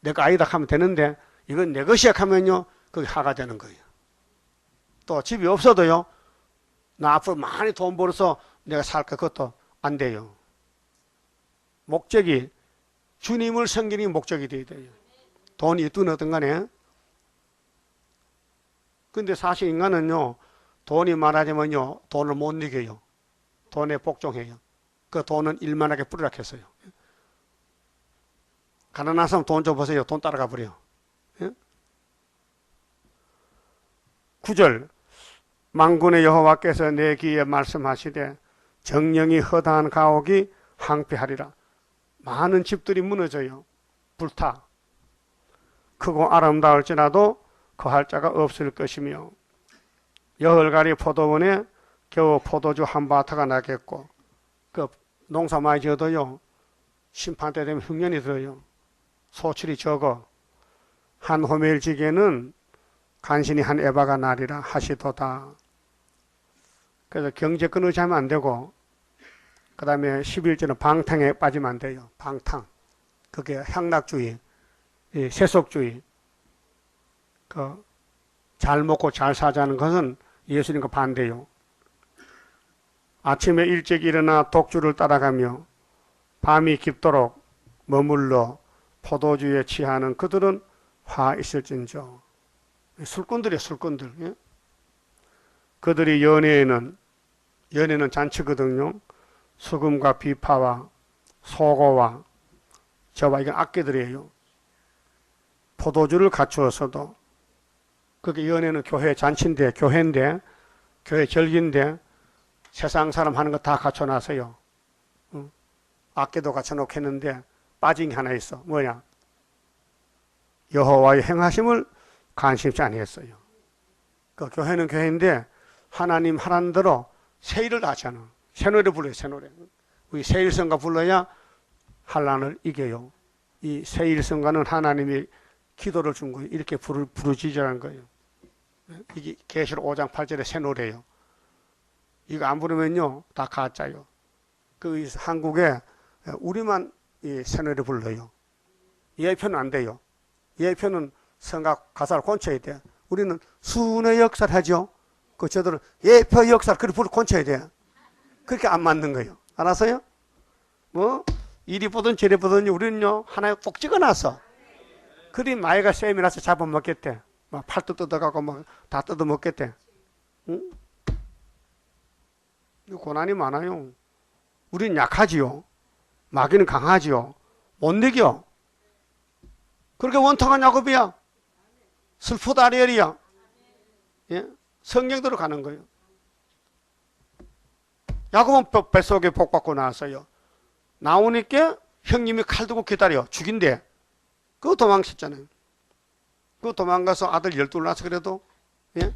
내가 아니다 하면 되는데 이건 내 것이야 하면요. 그게 화가 되는 거예요. 또 집이 없어도요. 나 앞으로 많이 돈 벌어서 내가 살까 그것도 안 돼요. 목적이 주님을 섬기는 목적이 돼야 돼요. 돈이 있든 어떤 간에. 근데 사실 인간은요. 돈이 많아지면요. 돈을 못 이겨요. 돈에 복종해요. 그 돈은 일만하게 뿌리라 했어요. 가난한 사람 돈 줘보세요. 돈 따라가 버려요. 9절 만군의 여호와께서 내 귀에 말씀하시되 정령이 허다한 가옥이 항폐하리라. 많은 집들이 무너져요. 불타. 크고 아름다울지라도 거할 자가 없을 것이며 여흘가리 포도원에 겨우 포도주 한 바타가 나겠고 그 농사 많이 지어도요. 심판 때 되면 흉년이 들어요. 소출이 적어 한 호멜지게는 간신히 한 에바가 나리라 하시도다. 그래서 경제권 의지하면 안 되고 그 다음에 11절은 방탕에 빠지면 안 돼요. 방탕. 그게 향락주의, 세속주의. 잘 먹고 잘 사자는 것은 예수님과 반대요. 아침에 일찍 일어나 독주를 따라가며 밤이 깊도록 머물러 포도주에 취하는 그들은 화 있을진저. 술꾼들이에요. 술꾼들. 예? 그들이 연애는 잔치거든요. 수금과 비파와 소고와 저와 이건 악기들이에요. 포도주를 갖추어서도 그게 연애는 교회 잔치인데 교회인데 교회 절기인데 세상 사람 하는 거 다 갖춰놔서요. 악기도 갖춰놓겠는데 빠진 게 하나 있어. 뭐냐? 여호와의 행하심을 관심치 아니했어요. 그 교회는 교회인데 하나님 하라는 대로 세일을 다 하잖아. 새 노래 불러요. 새 노래. 우리 세일성가 불러야 환난을 이겨요. 이 세일성가는 하나님이 기도를 준 거예요. 이렇게 부르짖으라는 거예요. 이게 계시록 5장 8절의 새 노래예요. 이거 안 부르면요 다 가짜요. 그 한국에 우리만 이 새 노래 불러요. 예표는 안 돼요. 예표는 성악 가사를 곤쳐야 돼. 우리는 순의 역사를 하죠. 그 저들은 예표 역사를 그렇게 곤쳐야 돼. 그렇게 안 맞는 거예요. 알았어요? 뭐 이리 보든 저리 보든 우리는요 하나에 꼭 찍어놨어. 그리 마이가 쌤이 나서 잡아먹겠대. 막 팔도 뜯어가고 막 다 뜯어먹겠대. 응? 고난이 많아요. 우리는 약하지요. 마귀는 강하지요. 못 이겨. 그렇게 원통한 야곱이야. 슬프다 아리엘이야. 예? 성경대로 가는 거예요. 야곱은 뱃속에 복 받고 나왔어요. 나오니까 형님이 칼 들고 기다려. 죽인대. 그거 도망쳤잖아요. 그거 도망가서 아들 12을 낳아서 그래도, 예?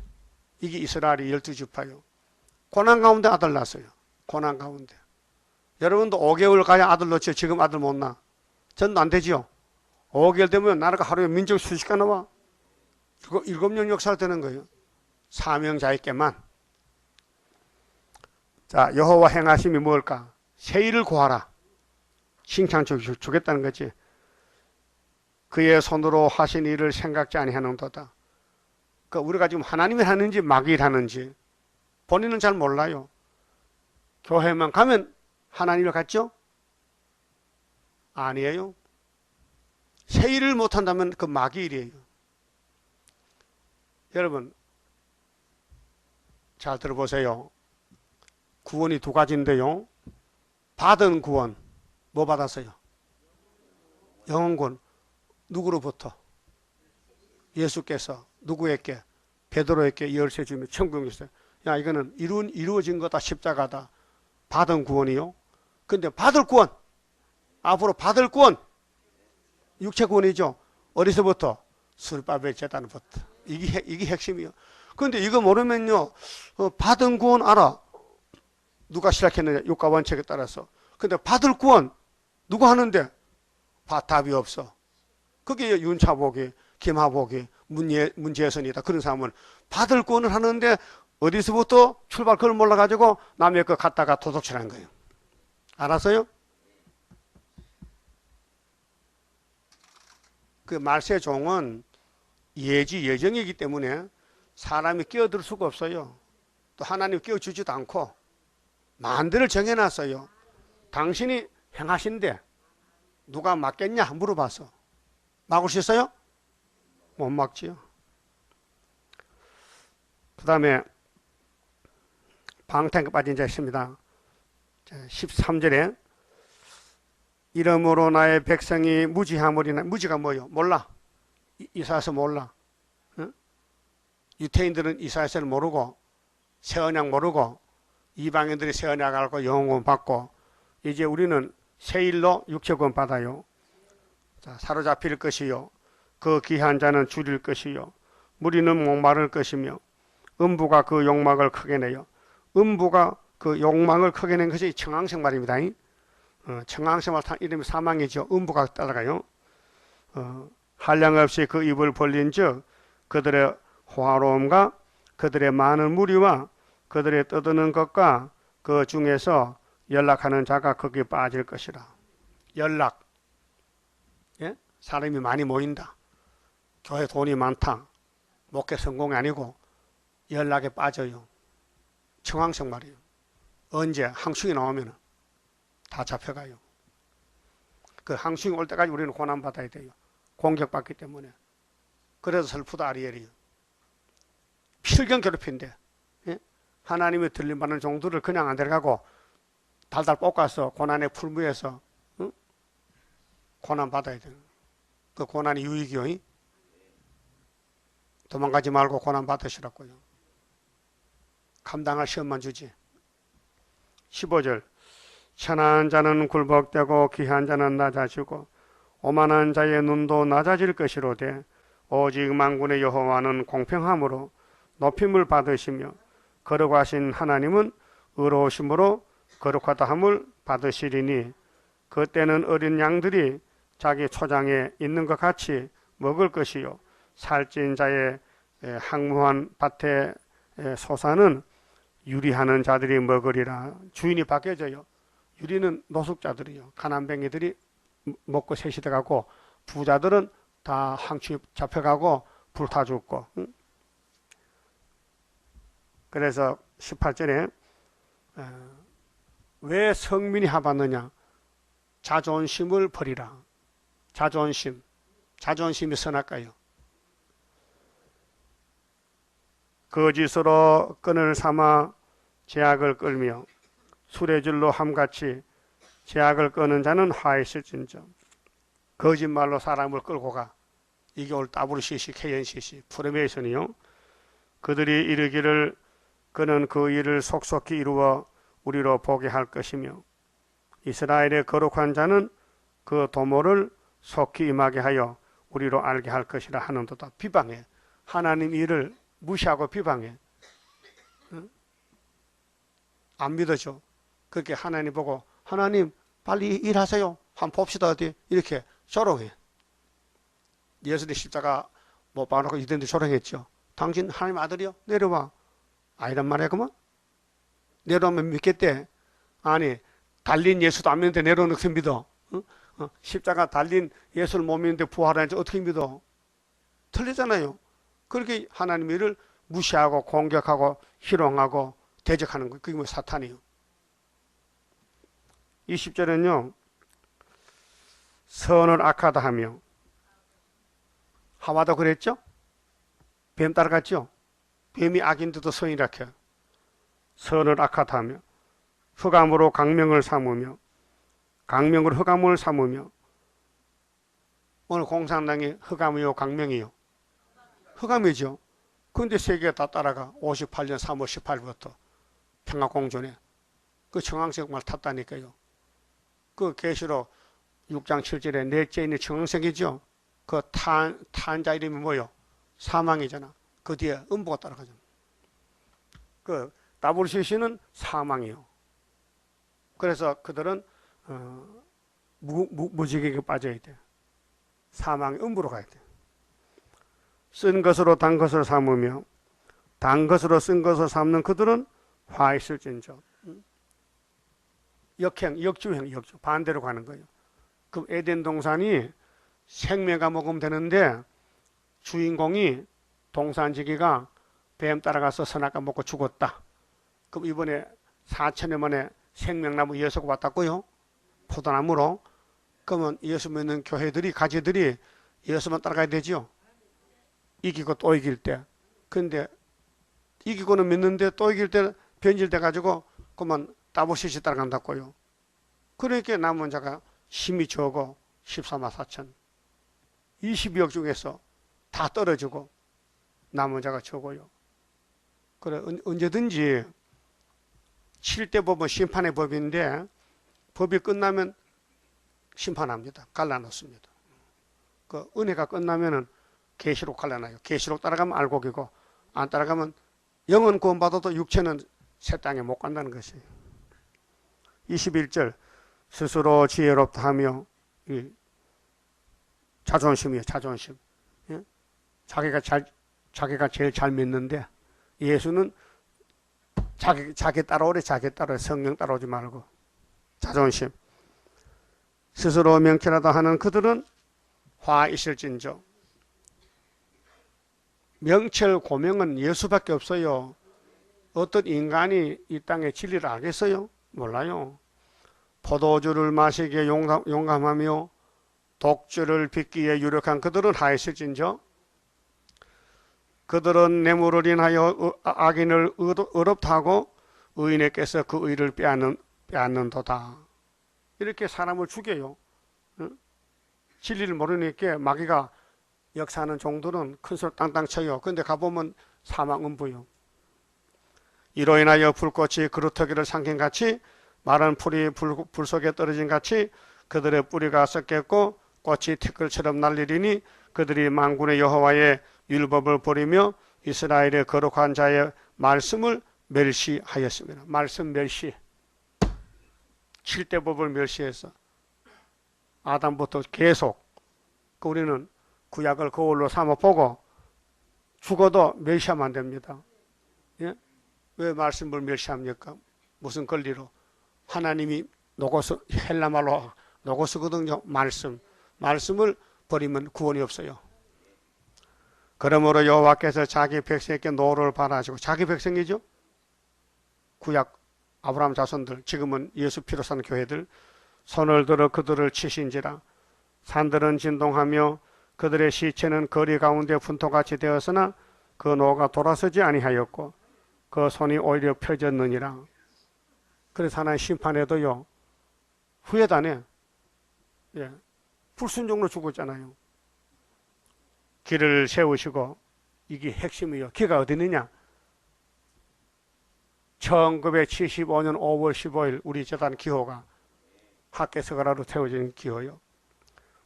이게 이스라엘이 12지파요. 고난 가운데 아들 낳았어요. 고난 가운데. 여러분도 5개월 가야 아들 낳죠. 지금 아들 못 낳아. 전도 안 되지요. 5개월 되면 나라가 하루에 민족 수십가 나와. 그거 7년 역사를 되는 거예요. 사명자에게만. 자, 여호와 행하심이 뭘까? 새 일을 구하라. 칭찬 주겠다는 거지. 그의 손으로 하신 일을 생각지 아니하는도다. 그 우리가 지금 하나님이 하는지 마귀 하는지 본인은 잘 몰라요. 교회만 가면 하나님을 갖죠? 아니에요. 새 일을 못한다면 그 마귀 일이에요. 여러분 잘 들어보세요. 구원이 두 가지인데요. 받은 구원 뭐 받았어요? 영원구원. 누구로부터? 예수께서 누구에게? 베드로에게 열쇠 주며 천국에 있어요. 야, 이거는 이루어진 거다. 십자가다. 받은 구원이요. 근데 받을 구원, 앞으로 받을 구원, 육체 구원이죠. 어디서부터? 술밥의 재단부터. 이게 핵심이요. 근데 이거 모르면요, 받은 구원 알아. 누가 시작했느냐? 육가 원칙에 따라서. 근데 받을 구원 누가 하는데? 답이 없어. 그게 윤차복이, 김하복이, 문재선이다. 그런 사람은 받을 구원을 하는데 어디서부터 출발 그걸 몰라가지고 남의 거 갖다가 도둑질한 거예요. 알았어요? 그 말세 종은 예정이기 때문에 사람이 끼어들 수가 없어요. 또 하나님 끼워주지도 않고 만대를 정해놨어요. 당신이 행하신데 누가 막겠냐 물어봤어. 막을 수 있어요? 못 막지요. 그 다음에 방탕에 빠진 자 있습니다. 13절에 이러므로 나의 백성이 무지하므리나. 무지가 뭐요? 몰라. 이사야서 몰라. 응? 유태인들은 이사야서를 모르고 새 언약 모르고 이방인들이 새 언약 알고 영원구원 받고 이제 우리는 새 일로 육체구원 받아요. 자, 사로잡힐 것이요 그 귀한 자는 줄일 것이요 무리는 목마를 것이며 음부가 그 욕망을 크게 내요. 음부가 그 욕망을 크게 낸 것이 청황생 말입니다. 청황생 말 이름이 사망이죠. 음부가 따라가요. 한량없이 그 입을 벌린 즉 그들의 호화로움과 그들의 많은 무리와 그들의 떠드는 것과 그 중에서 연락하는 자가 거기에 빠질 것이라. 연락. 예? 사람이 많이 모인다. 교회 돈이 많다. 목회 성공이 아니고 연락에 빠져요. 청황생 말이에요. 언제 항충이 나오면 다 잡혀가요. 그 항충이 올 때까지 우리는 고난받아야 돼요. 공격받기 때문에. 그래서 슬프다 아리엘이요. 필경 괴롭힌데, 예? 하나님의 들림받는 종들을 그냥 안 데려가고 달달 볶아서 고난에 풀무해서, 응? 고난 받아야 돼요. 그 고난이 유익이요. 도망가지 말고 고난 받으시라고요. 감당할 시험만 주지. 15절 천한 자는 굴복되고 귀한 자는 낮아지고 오만한 자의 눈도 낮아질 것이로되 오직 만군의 여호와는 공평함으로 높임을 받으시며 거룩하신 하나님은 의로우심으로 거룩하다 함을 받으시리니 그때는 어린 양들이 자기 초장에 있는 것 같이 먹을 것이요 살찐 자의 항무한 밭의 소사는 유리하는 자들이 먹으리라. 주인이 바뀌어져요. 유리는 노숙자들이요. 가난뱅이들이 먹고 셋이 돼가고 부자들은 다 항치 잡혀가고 불타 죽고. 그래서 18절에 왜 성민이 하받느냐? 자존심을 버리라. 자존심이 선할까요? 거짓으로 끈을 삼아 제약을 끌며 수레줄로 함같이 제약을 끄는 자는 화에 있을진저. 거짓말로 사람을 끌고 가. 이게 올 WCC, KNCC, 프리메이슨이요. 그들이 이르기를 그는 그 일을 속속히 이루어 우리로 보게 할 것이며 이스라엘의 거룩한 자는 그 도모를 속히 임하게 하여 우리로 알게 할 것이라 하는도다. 비방해. 하나님 일을 무시하고 비방해. 안 믿어줘. 그렇게 하나님 보고 하나님 빨리 일하세요. 한번 봅시다. 어디 이렇게 조롱해. 예수님 십자가 못 박아놓고 이들한테 조롱했죠. 당신 하나님 아들이요? 내려와. 아니란 말이야 그만? 내려오면 믿겠대. 아니 달린 예수도 안 믿는데 내려오는 것을 믿어. 십자가 달린 예수를 못 믿는데 부활하는지 어떻게 믿어? 틀리잖아요. 그렇게 하나님 일을 무시하고 공격하고 희롱하고 대적하는 거예요. 그게 뭐 사탄이에요. 20절은요. 선을 악하다 하며 하와도 그랬죠? 뱀 따라갔죠? 뱀이 악인데도 선이라 해요. 선을 악하다 하며 흑암으로 강명을 삼으며 강명으로 흑암을 삼으며 오늘 공산당이 흑암이요 강명이요? 흑암이죠. 그런데 세계가 다 따라가. 58년 3월 18일부터 평화공존에 그 청황색 말 탔다니까요. 그 계시록 6장 7절에 넷째 있는 청황색이죠. 그 탄자 이름이 뭐요? 사망이잖아. 그 뒤에 음부가 따라가잖아. 그 WCC는 사망이요. 그래서 그들은 무지개에 빠져야 돼. 사망의 음부로 가야 돼. 쓴 것으로 단 것을 삼으며 단 것으로 쓴 것을 삼는 그들은 화 있을진저. 역주행, 반대로 가는 거예요. 그럼 에덴 동산이 생명가 먹으면 되는데 주인공이 동산지기가 뱀 따라가서 선악과 먹고 죽었다. 그럼 이번에 4천년 만에 생명나무 예수가 왔다고요? 포도나무로. 그러면 예수 믿는 교회들이 가지들이 예수만 따라가야 되죠. 이기고 또 이길 때. 근데 이기고는 믿는데 또 이길 때 변질돼 가지고 그러면 WCC 따라간다고요. 그러니까 남은 자가 힘이 적어 14만 4천 22억 중에서 다 떨어지고 남은 자가 적어요. 그래 언제든지 7대 법은 심판의 법인데 법이 끝나면 심판합니다. 갈라놓습니다. 그 은혜가 끝나면은 계시록 갈라놔요. 계시록 따라가면 알곡이고 안 따라가면 영은 구원받아도 육체는 새 땅에 못 간다는 것이에요. 21절 스스로 지혜롭다 하며 자존심이에요. 자존심. 예? 자기가 제일 잘 믿는데 예수는 자기 따라오래. 자기 따라오래. 성령 따라오지 말고. 자존심. 스스로 명철하다 하는 그들은 화 있을진저. 명철 고명은 예수밖에 없어요. 어떤 인간이 이 땅에 진리를 알겠어요? 몰라요. 포도주를 마시기에 용감하며 독주를 빚기에 유력한 그들은 화 있을진저. 그들은 뇌물을 인하여 악인을 의롭다 하고 의인에게서 그 의를 빼앗는도다. 이렇게 사람을 죽여요. 진리를 모르니까 마귀가 역사하는 종들은 큰 소리 땅땅 쳐요. 그런데 가보면 사망음부요. 이로 인하여 불꽃이 그루터기를 삼킨같이 마른 풀이 불 속에 떨어진 같이 그들의 뿌리가 썩겠고 꽃이 티끌처럼 날리리니 그들이 만군의 여호와의 율법을 버리며 이스라엘의 거룩한 자의 말씀을 멸시하였습니다. 말씀 멸시. 7대 법을 멸시해서 아담부터 계속 우리는 구약을 거울로 삼아보고 죽어도 멸시하면 안 됩니다. 예? 왜 말씀을 멸시합니까? 무슨 권리로? 하나님이 헬라말로 노고스거든요. 말씀을 버리면 구원이 없어요. 그러므로 여호와께서 자기 백성에게 노를 바라시고, 자기 백성이죠. 구약 아브라함 자손들, 지금은 예수 피로 산 교회들, 손을 들어 그들을 치신지라. 산들은 진동하며 그들의 시체는 거리 가운데 분토같이 되었으나 그 노가 돌아서지 아니하였고 그 손이 오히려 펴졌느니라. 그래서 하나님 심판에도요, 후회도 안 해. 예, 불순종으로 죽었잖아요. 길을 세우시고, 이게 핵심이요. 길가 어디 있느냐? 1975년 5월 15일 우리 재단 기호가 학계서가라로 세워진 기호요.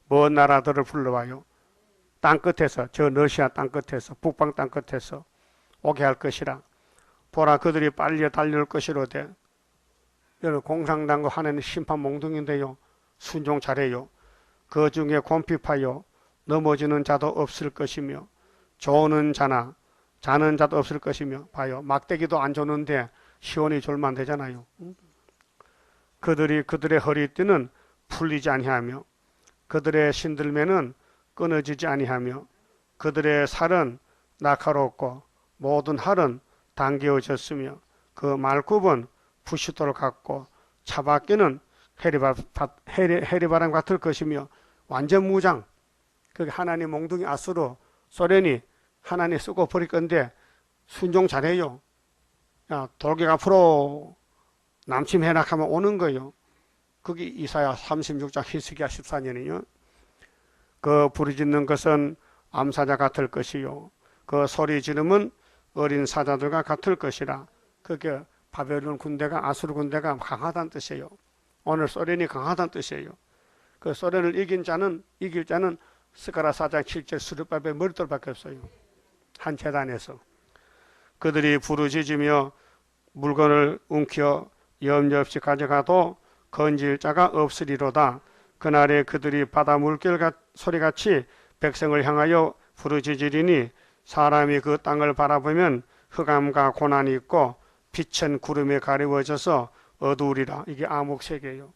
먼 나라들을 불러와요. 땅끝에서, 저 러시아 땅끝에서, 북방 땅끝에서 오게 할 것이라. 보라, 그들이 빨리 달려올 것이로되. 여러분, 공산당과 하나님 심판 몽둥인데요, 순종 잘해요. 그 중에 곰핍하여 넘어지는 자도 없을 것이며 조는 자나 자는 자도 없을 것이며. 봐요, 막대기도 안 조는데 시온이 졸만 되잖아요. 그들이 그들의 허리띠는 풀리지 아니하며 그들의 신들매는 끊어지지 아니하며 그들의 살은 날카롭고 모든 활은 당겨졌으며 그 말굽은 부싯돌 같고 차바퀴는 해리바람 같을 것이며. 완전 무장. 그게 하나님 몽둥이 아수르 소련이 하나님 쓰고 버릴 건데 순종 잘해요. 야, 돌격 앞으로 남침해락하면 오는 거예요. 그게 이사야 36장 히스기야 14년이요. 그 부르짖는 것은 암사자 같을 것이요 그 소리 지름은 어린 사자들과 같을 것이라. 그게 바벨론 군대가, 아수르 군대가 강하다는 뜻이에요. 오늘 소련이 강하다는 뜻이에요. 그 소련을 이길 자는 스가랴 4장 7절 수르바벨 머릿돌밖에 없어요. 한 재단에서. 그들이 부르짖으며 물건을 움켜 염려 없이 가져가도 건질 자가 없으리로다. 그날에 그들이 바다 물결 소리같이 백성을 향하여 부르짖으리니 사람이 그 땅을 바라보면 흑암과 고난이 있고 빛은 구름에 가리워져서 어두우리라. 이게 암흑세계예요.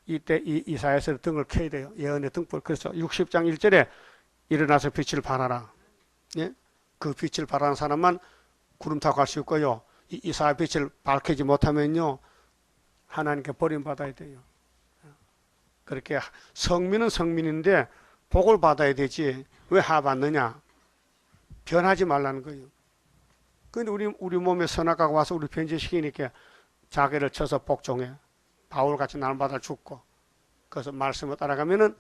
이때 이사야서 등을 켜야 돼요. 예언의 등불. 그래서 60장 1절에 일어나서 빛을 발하라. 예? 그 빛을 발하는 사람만 구름 타고 갈 수 있고요. 이사야 빛을 밝히지 못하면요, 하나님께 버림받아야 돼요. 그렇게 성민은 성민인데 복을 받아야 되지 왜 하받느냐? 변하지 말라는 거예요. 근데 우리 몸에 선악과가 와서 우리 변질시키니까 자기를 쳐서 복종해. 바울같이 나는 받아 죽고. 그래서 말씀을 따라가면은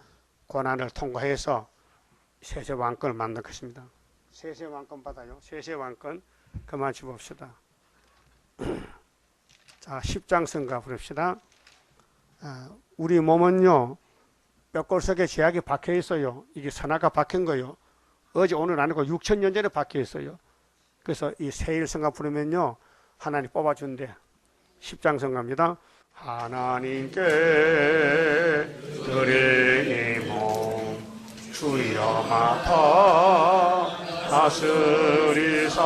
고난을 통과해서 세세왕권을 만들 것입니다. 세세왕권 받아요. 세세왕권. 그만 줍읍시다. 자, 십장성가 부릅시다. 우리 몸은요, 뼈골 속에 제약이 박혀 있어요. 이게 선악과 박힌 거요. 어제 오늘 아니고 6,000년 전에 박혀 있어요. 그래서 이 세일성가 부르면요, 하나님 뽑아준대. 십장성가입니다. 하나님께 드릴 이 몸 주여 맡아 다스리사.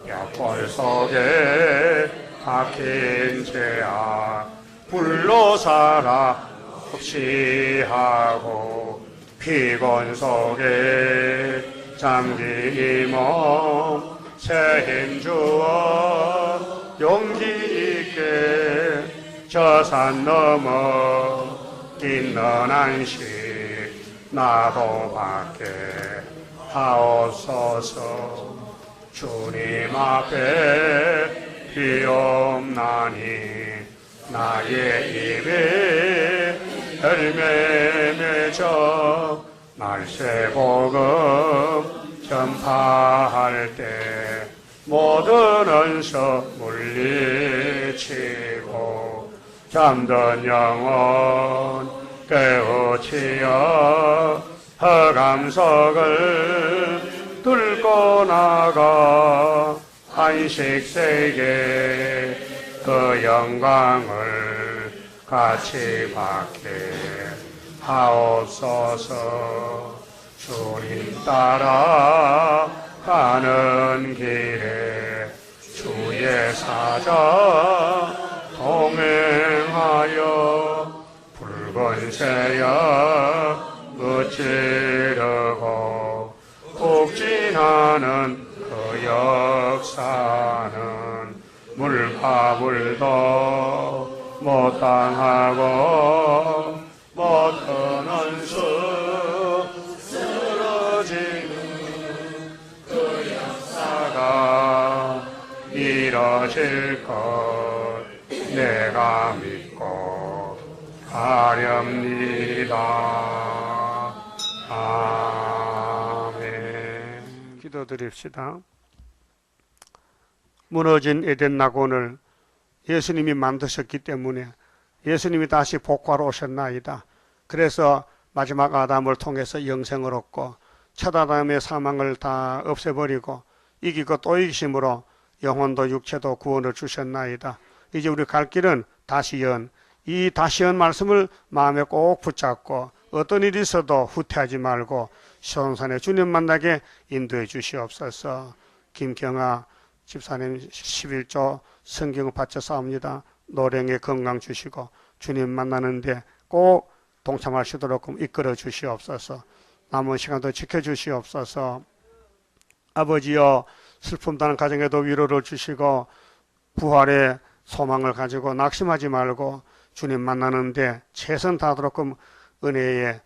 뼈골 속에 박힌 죄악 불로 살아 없이 하고 피곤 속에 잠긴 이 몸 새 힘 주어 용기 있게 저 산 넘어 있는 안식 나도 받게 하옵소서. 주님 앞에 비옵나니 나의 입에 열매 맺어 말세 복음 전파할 때 모든 언서 물리치고 잠든 영혼 깨우치어 흑암석을 뚫고 나가 안식세계 그 영광을 같이 받게 하옵소서. 주님 따라 가는 길에 주의 사자 동행하여 붉은 새야 거칠고 폭진하는 그 역사는 물파불도 못 당하고 못하는 쓰러지는 그 역사가 이뤄질 것 내가 믿고 가렵니다. 아멘. 기도드립시다. 무너진 에덴 낙원을 예수님이 만드셨기 때문에 예수님이 다시 복구하러 오셨나이다. 그래서 마지막 아담을 통해서 영생을 얻고 첫 아담의 사망을 다 없애버리고 이기고 또 이기심으로 영혼도 육체도 구원을 주셨나이다. 이제 우리 갈 길은 다시연, 이 다시연 말씀을 마음에 꼭 붙잡고 어떤 일이 있어도 후퇴하지 말고 시온산에 주님 만나게 인도해 주시옵소서. 김경아 집사님 11조 성경을 바쳐 싸웁니다. 노령에 건강 주시고 주님 만나는데 꼭 동참하시도록 이끌어 주시옵소서. 남은 시간도 지켜주시옵소서. 아버지여, 슬픔 당한 가정에도 위로를 주시고 부활의 소망을 가지고 낙심하지 말고 주님 만나는데 최선 다하도록 은혜의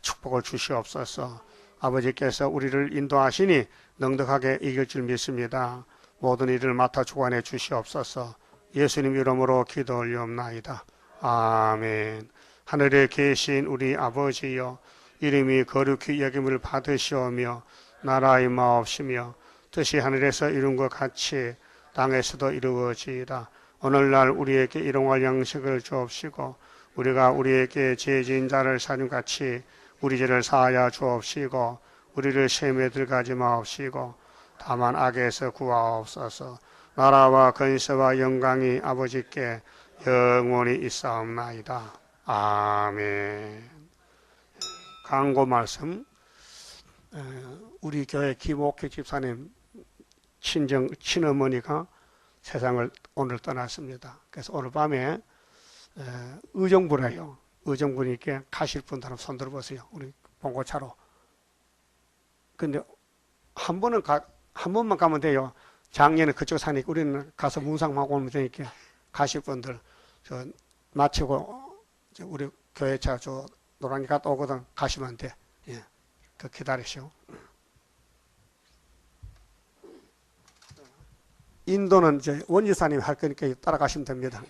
축복을 주시옵소서. 아버지께서 우리를 인도하시니 넉넉하게 이길 줄 믿습니다. 모든 일을 맡아 주관해 주시옵소서. 예수님 이름으로 기도 올리옵나이다. 아멘. 하늘에 계신 우리 아버지여, 이름이 거룩히 여김을 받으시오며 나라 임하옵시며 뜻이 하늘에서 이룬 것 같이 땅에서도 이루어지이다. 오늘날 우리에게 일용할 양식을 주옵시고 우리가 우리에게 죄 지은 자를 사륜같이 우리 죄를 사하여 주옵시고 우리를 시험에 들어가지 마옵시고 다만 악에서 구하옵소서. 나라와 권세와 영광이 아버지께 영원히 있사옵나이다. 아멘. 강고 말씀, 우리 교회 김옥희 집사님 친어머니가 세상을 오늘 떠났습니다. 그래서 오늘 밤에 의정부래요. 의정부니까 가실 분들 한번 손 들어보세요. 우리 봉고차로. 근데 한 번만 가면 돼요. 작년에 그쪽 사니까 우리는 가서 문상하고 오면 되니까 가실 분들 저 마치고 우리 교회차 저 노랑이 갔다 오거든 가시면 돼. 예, 그 기다리시오. 인도는 이제 원지사님이 할 거니까 따라가시면 됩니다.